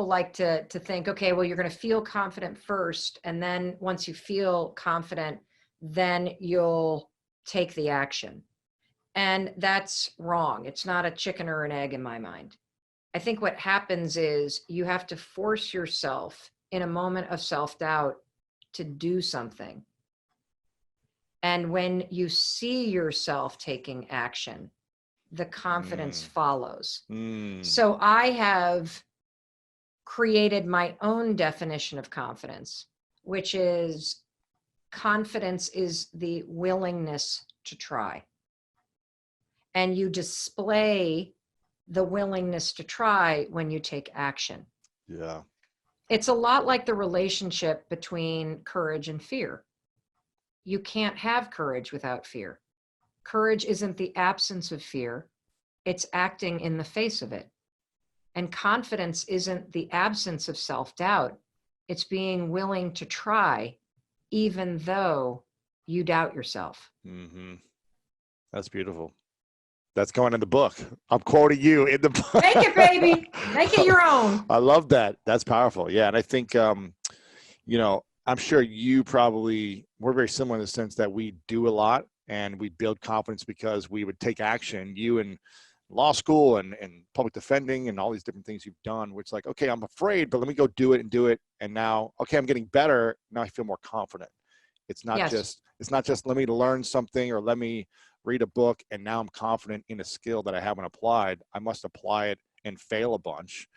like to think, okay, well, you're going to feel confident first, and then once you feel confident, then you'll take the action. And that's wrong. It's not a chicken or an egg in my mind. I think what happens is you have to force yourself in a moment of self-doubt to do something. And when you see yourself taking action, the confidence follows. So I have created my own definition of confidence, which is confidence is the willingness to try. And you display the willingness to try when you take action. Yeah. It's a lot like the relationship between courage and fear. You can't have courage without fear. Courage isn't the absence of fear. It's acting in the face of it. And confidence isn't the absence of self-doubt. It's being willing to try, even though you doubt yourself. Mm-hmm. That's beautiful. That's going in the book. I'm quoting you in the book. Make it, baby. Make it your own. I love that. That's powerful. Yeah. And I think, you know, I'm sure we're very similar in the sense that we do a lot and we build confidence because we would take action. You in law school and public defending and all these different things you've done, where it's like, okay, I'm afraid, but let me go do it and do it. And now, okay, I'm getting better. Now I feel more confident. It's not just let me learn something or let me read a book and now I'm confident in a skill that I haven't applied. I must apply it and fail a bunch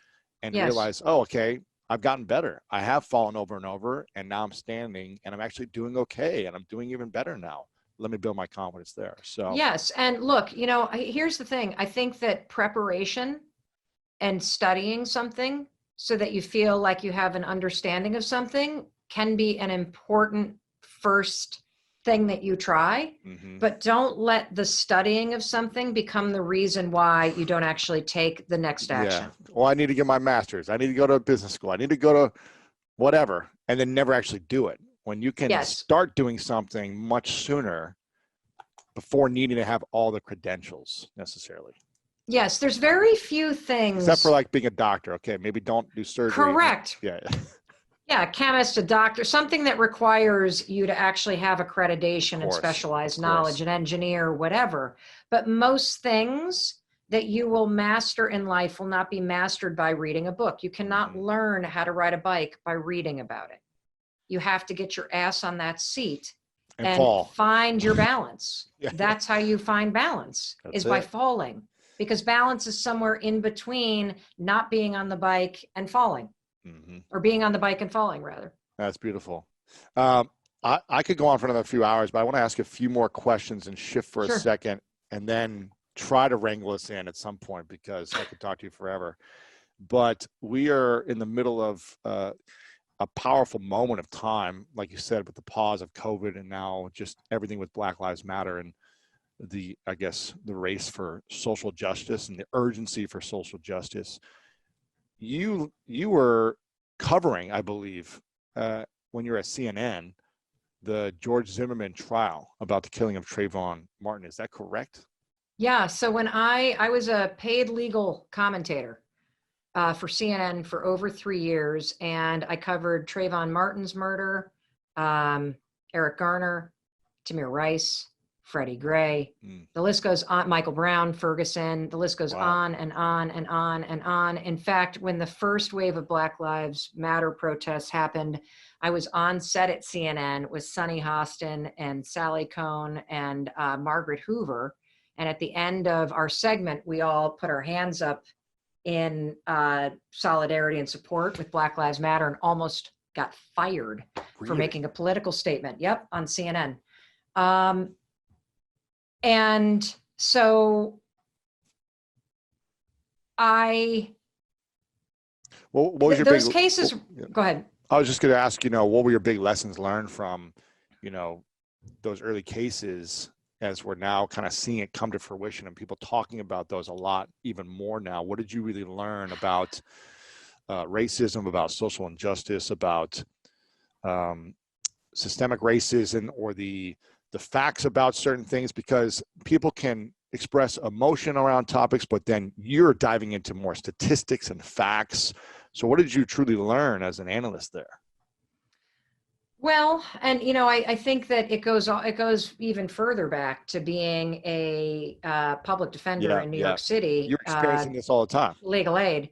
and realize, oh, okay, I've gotten better. I have fallen over and over and now I'm standing and I'm actually doing okay and I'm doing even better now. Let me build my confidence there. So yes. And look, you know, here's the thing. I think that preparation and studying something so that you feel like you have an understanding of something can be an important first thing that you try, but don't let the studying of something become the reason why you don't actually take the next action. Yeah. Well, I need to get my master's. I need to go to business school. I need to go to whatever, and then never actually do it. When you can start doing something much sooner before needing to have all the credentials necessarily. Yes, there's very few things. Except for like being a doctor. Okay, maybe don't do surgery. Correct. Yeah. Yeah, a chemist, a doctor, something that requires you to actually have accreditation and specialized knowledge, an engineer, whatever. But most things that you will master in life will not be mastered by reading a book. You cannot learn how to ride a bike by reading about it. You have to get your ass on that seat and find your balance. That's how you find balance, is by falling, because balance is somewhere in between not being on the bike and falling. Or being on the bike and falling, rather. That's beautiful. I could go on for another few hours, but I want to ask a few more questions and shift for a second and then try to wrangle us in at some point because I could talk to you forever. But we are in the middle of a powerful moment of time, like you said, with the pause of COVID and now just everything with Black Lives Matter and the race for social justice and the urgency for social justice. You were covering, I believe, when you were at CNN, the George Zimmerman trial about the killing of Trayvon Martin. Is that correct? Yeah. So when I was a paid legal commentator for CNN for over 3 years, and I covered Trayvon Martin's murder, Eric Garner, Tamir Rice, Freddie Gray, the list goes on, Michael Brown, Ferguson, the list goes on and on and on and on. In fact, when the first wave of Black Lives Matter protests happened, I was on set at CNN with Sonny Hostin and Sally Cohn and Margaret Hoover. And at the end of our segment, we all put our hands up in solidarity and support with Black Lives Matter and almost got fired for making a political statement. Yep, on CNN. And so what was your those cases? Go ahead. I was just going to ask, what were your big lessons learned from, those early cases as we're now kind of seeing it come to fruition and people talking about those a lot, even more now? What did you really learn about racism, about social injustice, about systemic racism or the facts about certain things, because people can express emotion around topics, but then you're diving into more statistics and facts. So what did you truly learn as an analyst there? Well, and I think that it goes even further back to being a public defender in New York City. You're experiencing this all the time. Legal aid.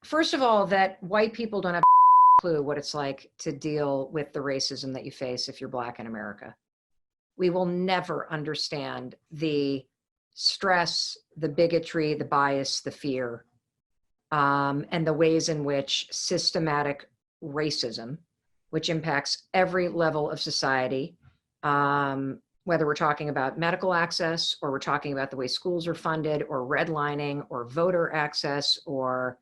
First of all, that white people don't have a clue what it's like to deal with the racism that you face if you're Black in America. We will never understand the stress, the bigotry, the bias, the fear, and the ways in which systematic racism, which impacts every level of society, whether we're talking about medical access, or we're talking about the way schools are funded, or redlining, or voter access, or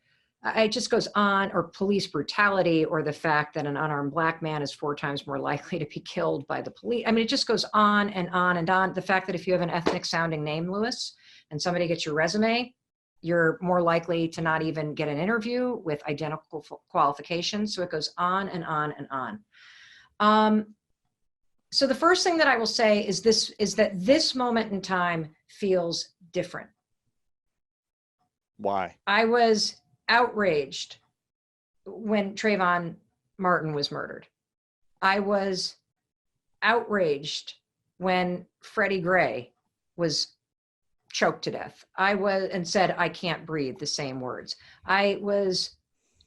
it just goes on, or police brutality, or the fact that an unarmed Black man is 4 times more likely to be killed by the police. I mean, it just goes on and on and on. The fact that if you have an ethnic sounding name, Lewis, and somebody gets your resume, you're more likely to not even get an interview with identical qualifications. So it goes on and on and on. So the first thing that I will say is that this moment in time feels different. Why? I was outraged when Trayvon Martin was murdered. I was outraged when Freddie Gray was choked to death. And said, "I can't breathe," the same words. I was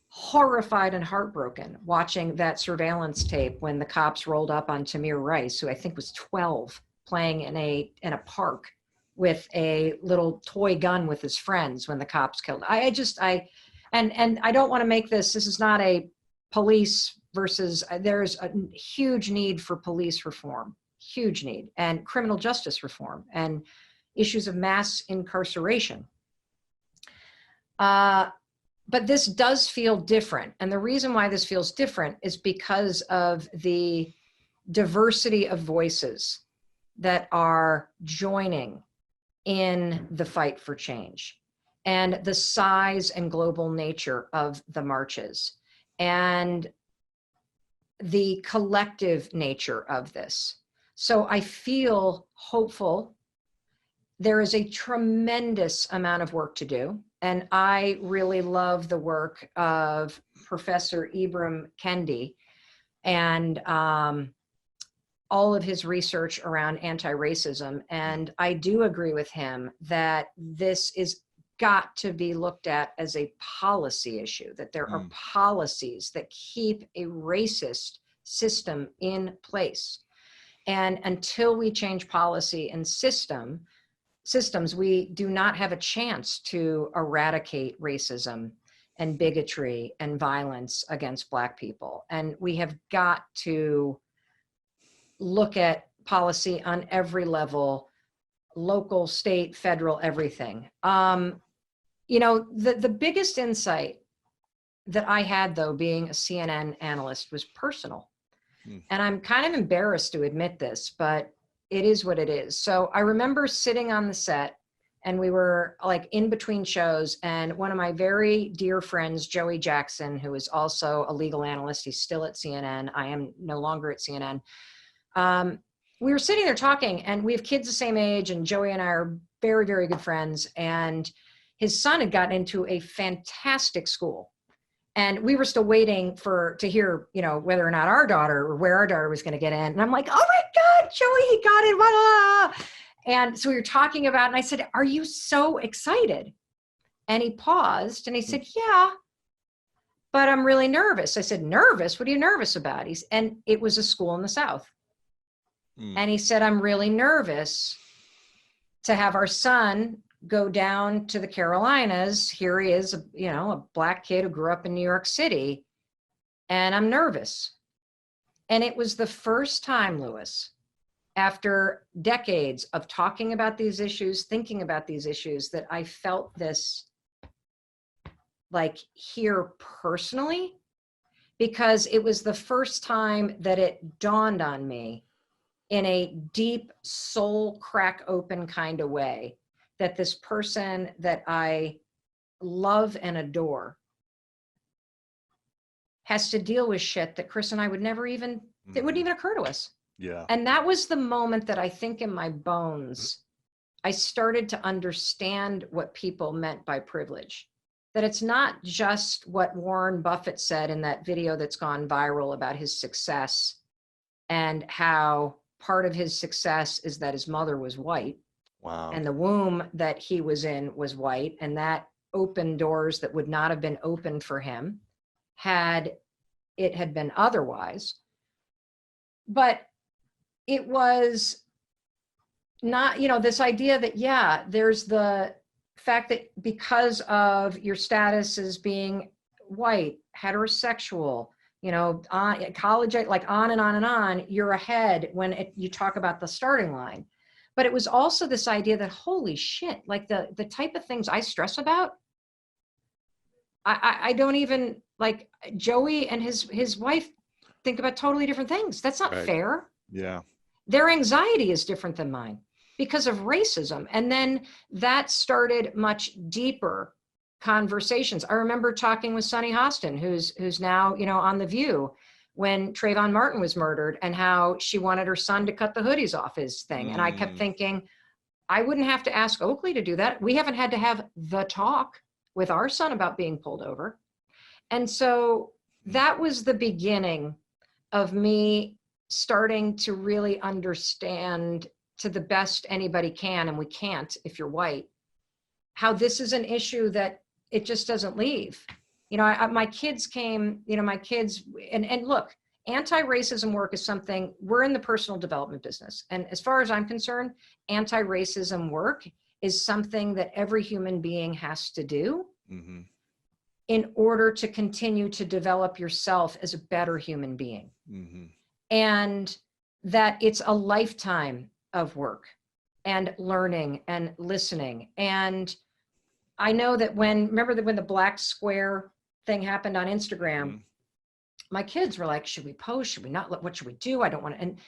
horrified and heartbroken watching that surveillance tape when the cops rolled up on Tamir Rice, who I think was 12, playing in a park with a little toy gun with his friends when the cops killed. And I don't want to make this is not a police versus, there's a huge need for police reform, huge need, and criminal justice reform, and issues of mass incarceration. But this does feel different. And the reason why this feels different is because of the diversity of voices that are joining in the fight for change, and the size and global nature of the marches, and the collective nature of this. So I feel hopeful. There is a tremendous amount of work to do. And I really love the work of Professor Ibram Kendi and all of his research around anti-racism. And I do agree with him that this is got to be looked at as a policy issue, that there are policies that keep a racist system in place. And until we change policy and systems, we do not have a chance to eradicate racism and bigotry and violence against Black people. And we have got to look at policy on every level, local, state, federal, everything. The biggest insight that I had, though, being a CNN analyst, was personal. And I'm kind of embarrassed to admit this, but it is what it is. So I remember sitting on the set, and we were like in between shows, and one of my very dear friends, Joey Jackson, who is also a legal analyst, he's still at CNN. I am no longer at CNN. We were sitting there talking, and we have kids the same age, and Joey and I are very, very good friends. And his son had gotten into a fantastic school. And we were still waiting to hear, whether or not our daughter, or where our daughter was going to get in. And I'm like, "Oh my God, Joey, he got in, blah, blah, blah." And so we were talking about it, and I said, "Are you so excited?" And he paused, and he said, "Yeah, but I'm really nervous." I said, "Nervous? What are you nervous about?" And it was a school in the South. And he said, "I'm really nervous to have our son go down to the Carolinas. Here he is, a Black kid who grew up in New York City, and I'm nervous." And it was the first time, Lewis, after decades of talking about these issues, thinking about these issues, that I felt this here personally, because it was the first time that it dawned on me in a deep soul crack open kind of way that this person that I love and adore has to deal with shit that Chris and I would never even, it wouldn't even occur to us. Yeah. And that was the moment that I think in my bones, I started to understand what people meant by privilege. That it's not just what Warren Buffett said in that video that's gone viral about his success and how part of his success is that his mother was white. Wow. And the womb that he was in was white, and that opened doors that would not have been opened for him had it had been otherwise. But it was not, you know, this idea that, yeah, there's the fact that because of your status as being white, heterosexual, you know, on college, like on and on and on, you're ahead when you talk about the starting line. But it was also this idea that, holy shit, like the type of things I stress about, I don't even, like, Joey and his wife think about totally different things. That's not fair. Yeah. Their anxiety is different than mine because of racism. And then that started much deeper conversations. I remember talking with Sunny Hostin, who's now, you know, on The View, when Trayvon Martin was murdered, and how she wanted her son to cut the hoodies off his thing. And I kept thinking, I wouldn't have to ask Oakley to do that. We haven't had to have the talk with our son about being pulled over. And so that was the beginning of me starting to really understand, to the best anybody can, and we can't if you're white, how this is an issue that it just doesn't leave. You know, my kids came, you know, my kids, and look, anti-racism work is something, we're in the personal development business. And as far as I'm concerned, anti-racism work is something that every human being has to do in order to continue to develop yourself as a better human being. And that it's a lifetime of work and learning and listening. And I know that remember that when the black square thing happened on Instagram, my kids were like, should we post? Should we not? What should we do? I don't want to. And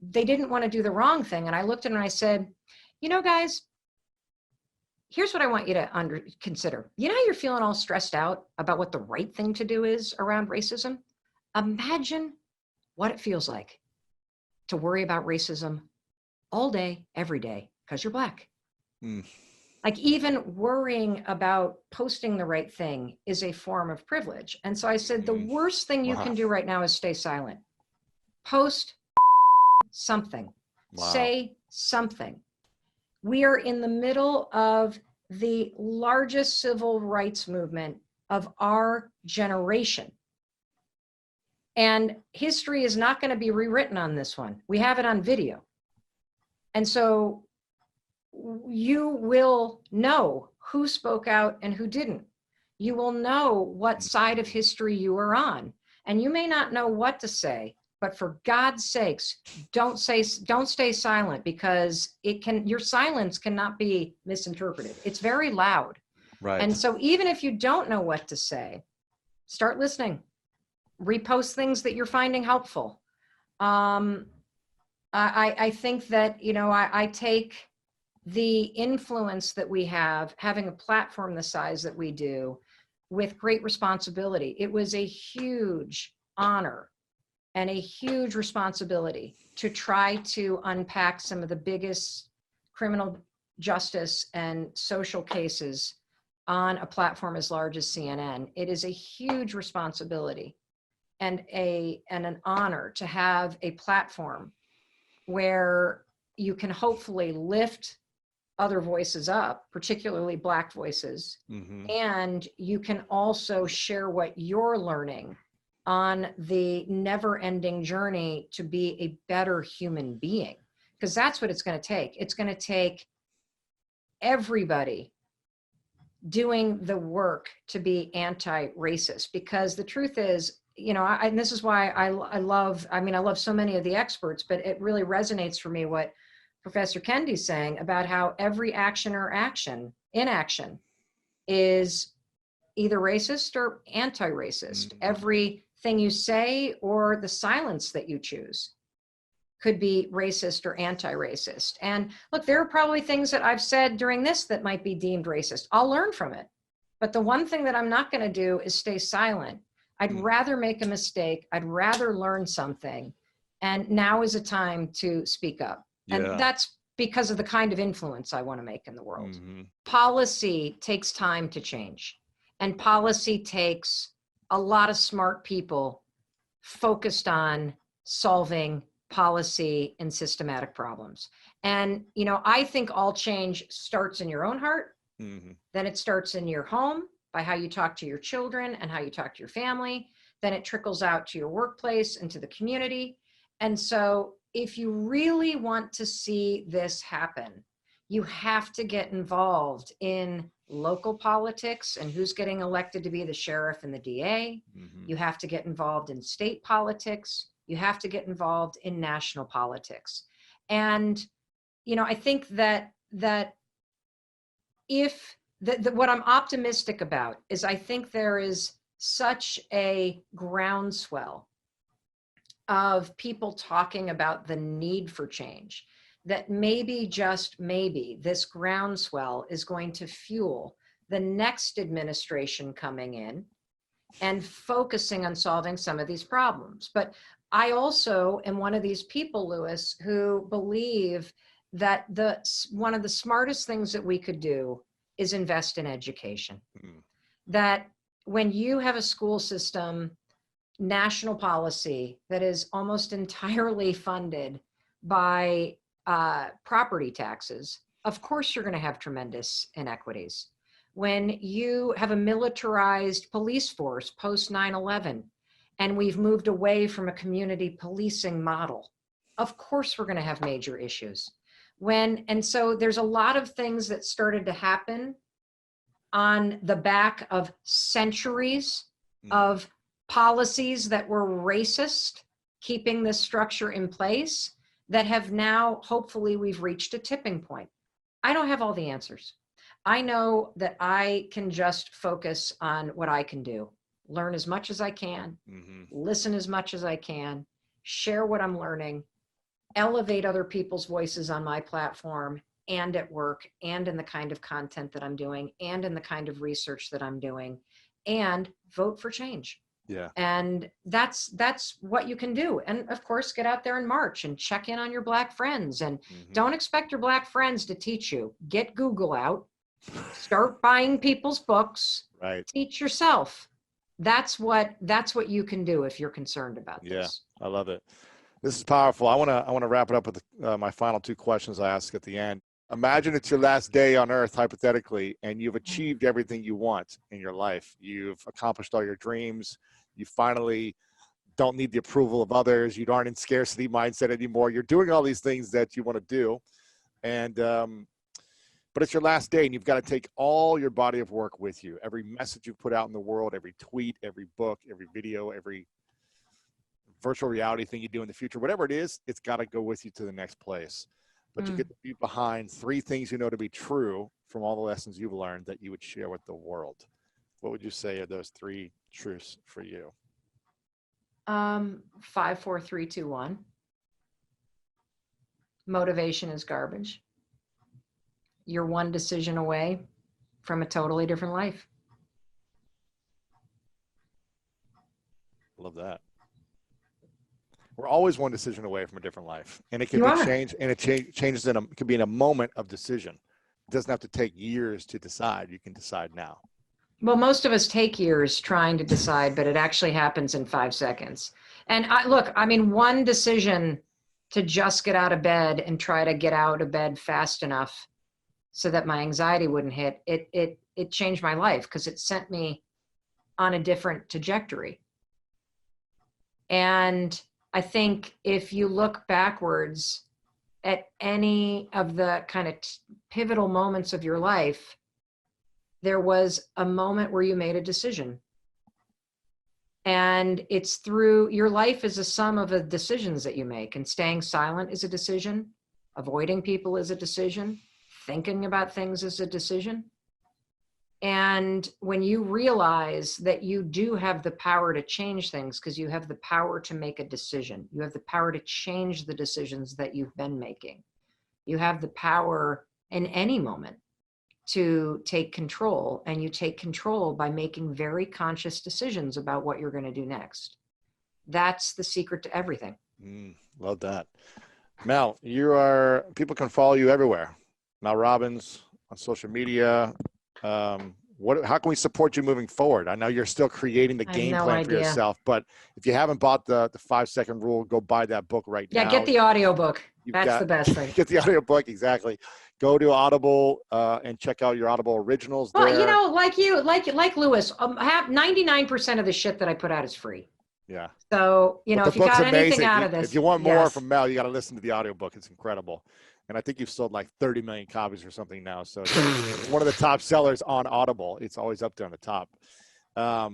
they didn't want to do the wrong thing. And I looked at them and I said, you know, guys, here's what I want you to consider. You know how you're feeling all stressed out about what the right thing to do is around racism? Imagine what it feels like to worry about racism all day, every day, because you're Black. Like, even worrying about posting the right thing is a form of privilege. And so I said, the worst thing you can do right now is stay silent. Post something. Say something. We are in the middle of the largest civil rights movement of our generation. And history is not going to be rewritten on this one. We have it on video. And so you will know who spoke out and who didn't. You will know what side of history you are on. And you may not know what to say, but for God's sakes, don't stay silent, because your silence cannot be misinterpreted. It's very loud. Right. And so even if you don't know what to say, start listening. Repost things that you're finding helpful. I think that, you know, I take the influence that we have, having a platform the size that we do, with great responsibility. It was a huge honor and a huge responsibility to try to unpack some of the biggest criminal justice and social cases on a platform as large as CNN. It is a huge responsibility and an honor to have a platform where you can hopefully lift other voices up, particularly Black voices. And you can also share what you're learning on the never-ending journey to be a better human being, because that's what it's going to take. It's going to take everybody doing the work to be anti-racist, because the truth is, you know, and this is why I love so many of the experts, but it really resonates for me what Professor Kendi's saying about how every action or inaction is either racist or anti-racist. Everything you say or the silence that you choose could be racist or anti-racist. And look, there are probably things that I've said during this that might be deemed racist. I'll learn from it. But the one thing that I'm not going to do is stay silent. I'd rather make a mistake. I'd rather learn something. And now is a time to speak up. Yeah. And that's because of the kind of influence I want to make in the world. Mm-hmm. Policy takes time to change. And policy takes a lot of smart people focused on solving policy and systematic problems. And, you know, I think all change starts in your own heart. Mm-hmm. Then it starts in your home by how you talk to your children and how you talk to your family. Then it trickles out to your workplace and to the community. And so if you really want to see this happen, you have to get involved in local politics and who's getting elected to be the sheriff and the DA. Mm-hmm. You have to get involved in state politics. You have to get involved in national politics. And, you know, I think that if what I'm optimistic about is I think there is such a groundswell of people talking about the need for change that maybe, just maybe, this groundswell is going to fuel the next administration coming in and focusing on solving some of these problems. But I also am one of these people, Lewis, who believe that one of the smartest things that we could do is invest in education. Mm. That when you have a school system, national policy that is almost entirely funded by property taxes, of course you're going to have tremendous inequities. When you have a militarized police force post 9/11, and we've moved away from a community policing model, of course we're going to have major issues. And so there's a lot of things that started to happen on the back of centuries of policies that were racist, keeping this structure in place, that have now, hopefully, we've reached a tipping point. I don't have all the answers. I know that I can just focus on what I can do. Learn as much as I can, listen as much as I can, share what I'm learning, elevate other people's voices on my platform and at work and in the kind of content that I'm doing and in the kind of research that I'm doing, and vote for change. Yeah. And that's what you can do. And of course, get out there and march and check in on your Black friends, and don't expect your Black friends to teach you. Get Google out, start buying people's books, right? Teach yourself. That's what you can do if you're concerned about this. Yeah, I love it. This is powerful. I want to wrap it up with my final two questions I ask at the end. Imagine it's your last day on earth, hypothetically, and you've achieved everything you want in your life. You've accomplished all your dreams. You finally don't need the approval of others. You aren't in scarcity mindset anymore. You're doing all these things that you want to do. And, but it's your last day, and you've got to take all your body of work with you. Every message you put out in the world, every tweet, every book, every video, every virtual reality thing you do in the future, whatever it is, it's got to go with you to the next place. But you get to be behind three things you know to be true from all the lessons you've learned that you would share with the world. What would you say are those three truths for you? 5, 4, 3, 2, 1. Motivation is garbage. You're one decision away from a totally different life. Love that. We're always one decision away from a different life, and it can be changed, and it changes it could be in a moment of decision. It doesn't have to take years to decide. You can decide now. Well, most of us take years trying to decide, but it actually happens in 5 seconds. And I mean, one decision to just get out of bed and try to get out of bed fast enough so that my anxiety wouldn't hit, it changed my life because it sent me on a different trajectory. And I think if you look backwards at any of the kind of pivotal moments of your life, there was a moment where you made a decision. And it's through your life is a sum of the decisions that you make, and staying silent is a decision. Avoiding people is a decision. Thinking about things is a decision. And when you realize that you do have the power to change things, because you have the power to make a decision, you have the power to change the decisions that you've been making. You have the power in any moment to take control, and you take control by making very conscious decisions about what you're going to do next. That's the secret to everything. Love that. Mel, people can follow you everywhere. Mel Robbins on social media. How can we support you moving forward? I know you're still creating the game plan for yourself, but if you haven't bought the 5-second rule, go buy that book right now. Yeah, get the audio book. That's the best thing. Get the audio book, exactly. Go to Audible and check out your Audible originals. Well, like Lewis, have 99% of the shit that I put out is free. Yeah. So, if you got anything out of this. If you want more from Mel, you got to listen to the audiobook. It's incredible. And I think you've sold like 30 million copies or something now. So it's one of the top sellers on Audible. It's always up there on the top. But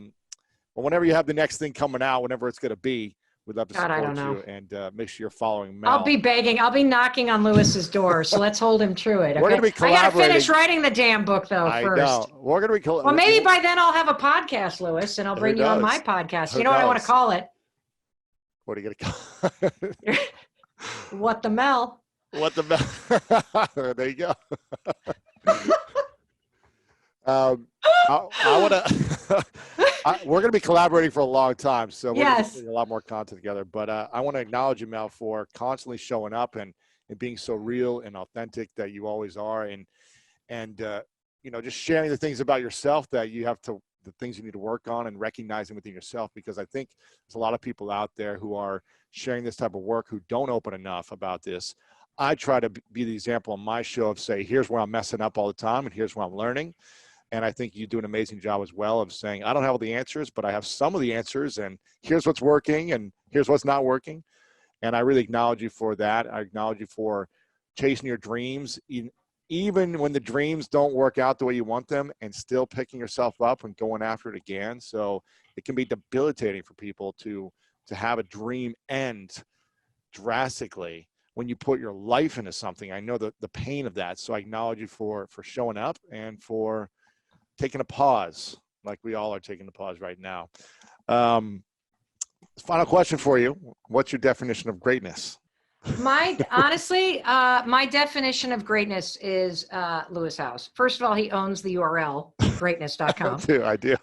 whenever you have the next thing coming out, whenever it's going to be, we'd love to support you, and make sure you're following Mel. I'll be begging. I'll be knocking on Lewis's door. So let's hold him to it. Okay? We're going to be collaborating. I got to finish writing the damn book though first. I know. We're going to be collaborating. Well, maybe by then I'll have a podcast, Lewis, and I'll bring you on my podcast. You know what I want to call it? What are you going to call it? What the Mel? What the Mel? There you go. I want to. We're going to be collaborating for a long time, so we're going to be doing a lot more content together. But I want to acknowledge you, Mel, for constantly showing up and being so real and authentic that you always are, and just sharing the things about yourself that you have to. The things you need to work on and recognizing within yourself, because I think there's a lot of people out there who are sharing this type of work who don't open enough about this. I try to be the example on my show of say, here's where I'm messing up all the time and here's where I'm learning. And I think you do an amazing job as well of saying, I don't have all the answers, but I have some of the answers, and here's what's working and here's what's not working. And I really acknowledge you for that. I acknowledge you for chasing your dreams, even when the dreams don't work out the way you want them, and still picking yourself up and going after it again. So it can be debilitating for people to have a dream end drastically when you put your life into something. I know the pain of that. So I acknowledge you for showing up and for taking a pause, like we all are taking a pause right now. Final question for you. What's your definition of greatness? Honestly, my definition of greatness is Lewis House. First of all, he owns the URL, greatness.com. I do.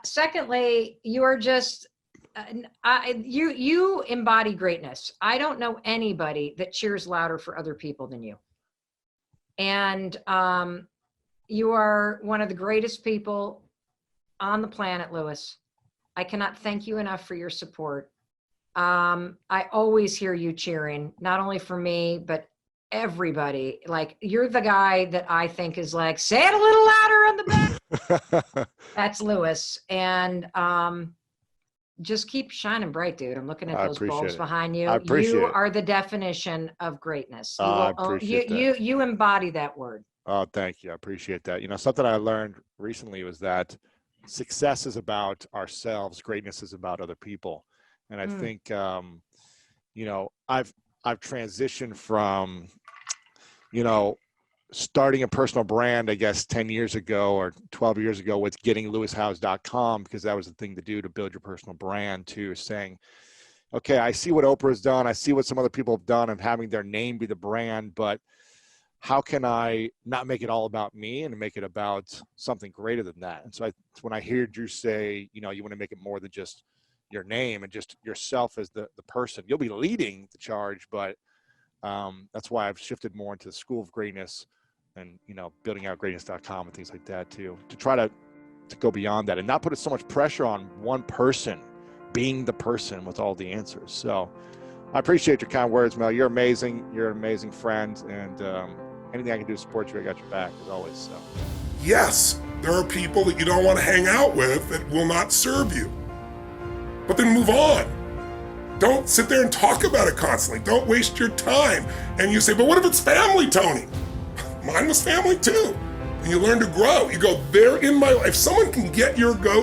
Secondly, you are just, you embody greatness. I don't know anybody that cheers louder for other people than you. And you are one of the greatest people on the planet, Lewis. I cannot thank you enough for your support. I always hear you cheering, not only for me, but everybody. Like, you're the guy that I think is like, say it a little louder on the back. That's Lewis. And just keep shining bright, dude. I'm looking at those bulbs behind you. You are the definition of greatness. You embody that word. Oh, thank you. I appreciate that. Something I learned recently was that success is about ourselves. Greatness is about other people. And I think, I've transitioned from, starting a personal brand, I guess, 10 years ago or 12 years ago with getting lewishouse.com, because that was the thing to do to build your personal brand, to saying, okay, I see what Oprah's done. I see what some other people have done of having their name be the brand, but how can I not make it all about me and make it about something greater than that? And so when I heard you say, you want to make it more than just your name and just yourself as the person, you'll be leading the charge, but that's why I've shifted more into the school of greatness and building out greatness.com and things like that to try to go beyond that and not put so much pressure on one person being the person with all the answers. So I appreciate your kind words, Mel. You're amazing. You're an amazing friend, and anything I can do to support you, I got your back as always. So yes, there are people that you don't want to hang out with that will not serve you. But then move on. Don't sit there and talk about it constantly. Don't waste your time. And you say, but what if it's family, Tony? Mine was family too. And you learn to grow. You go, they're in my life. If someone can get your goat,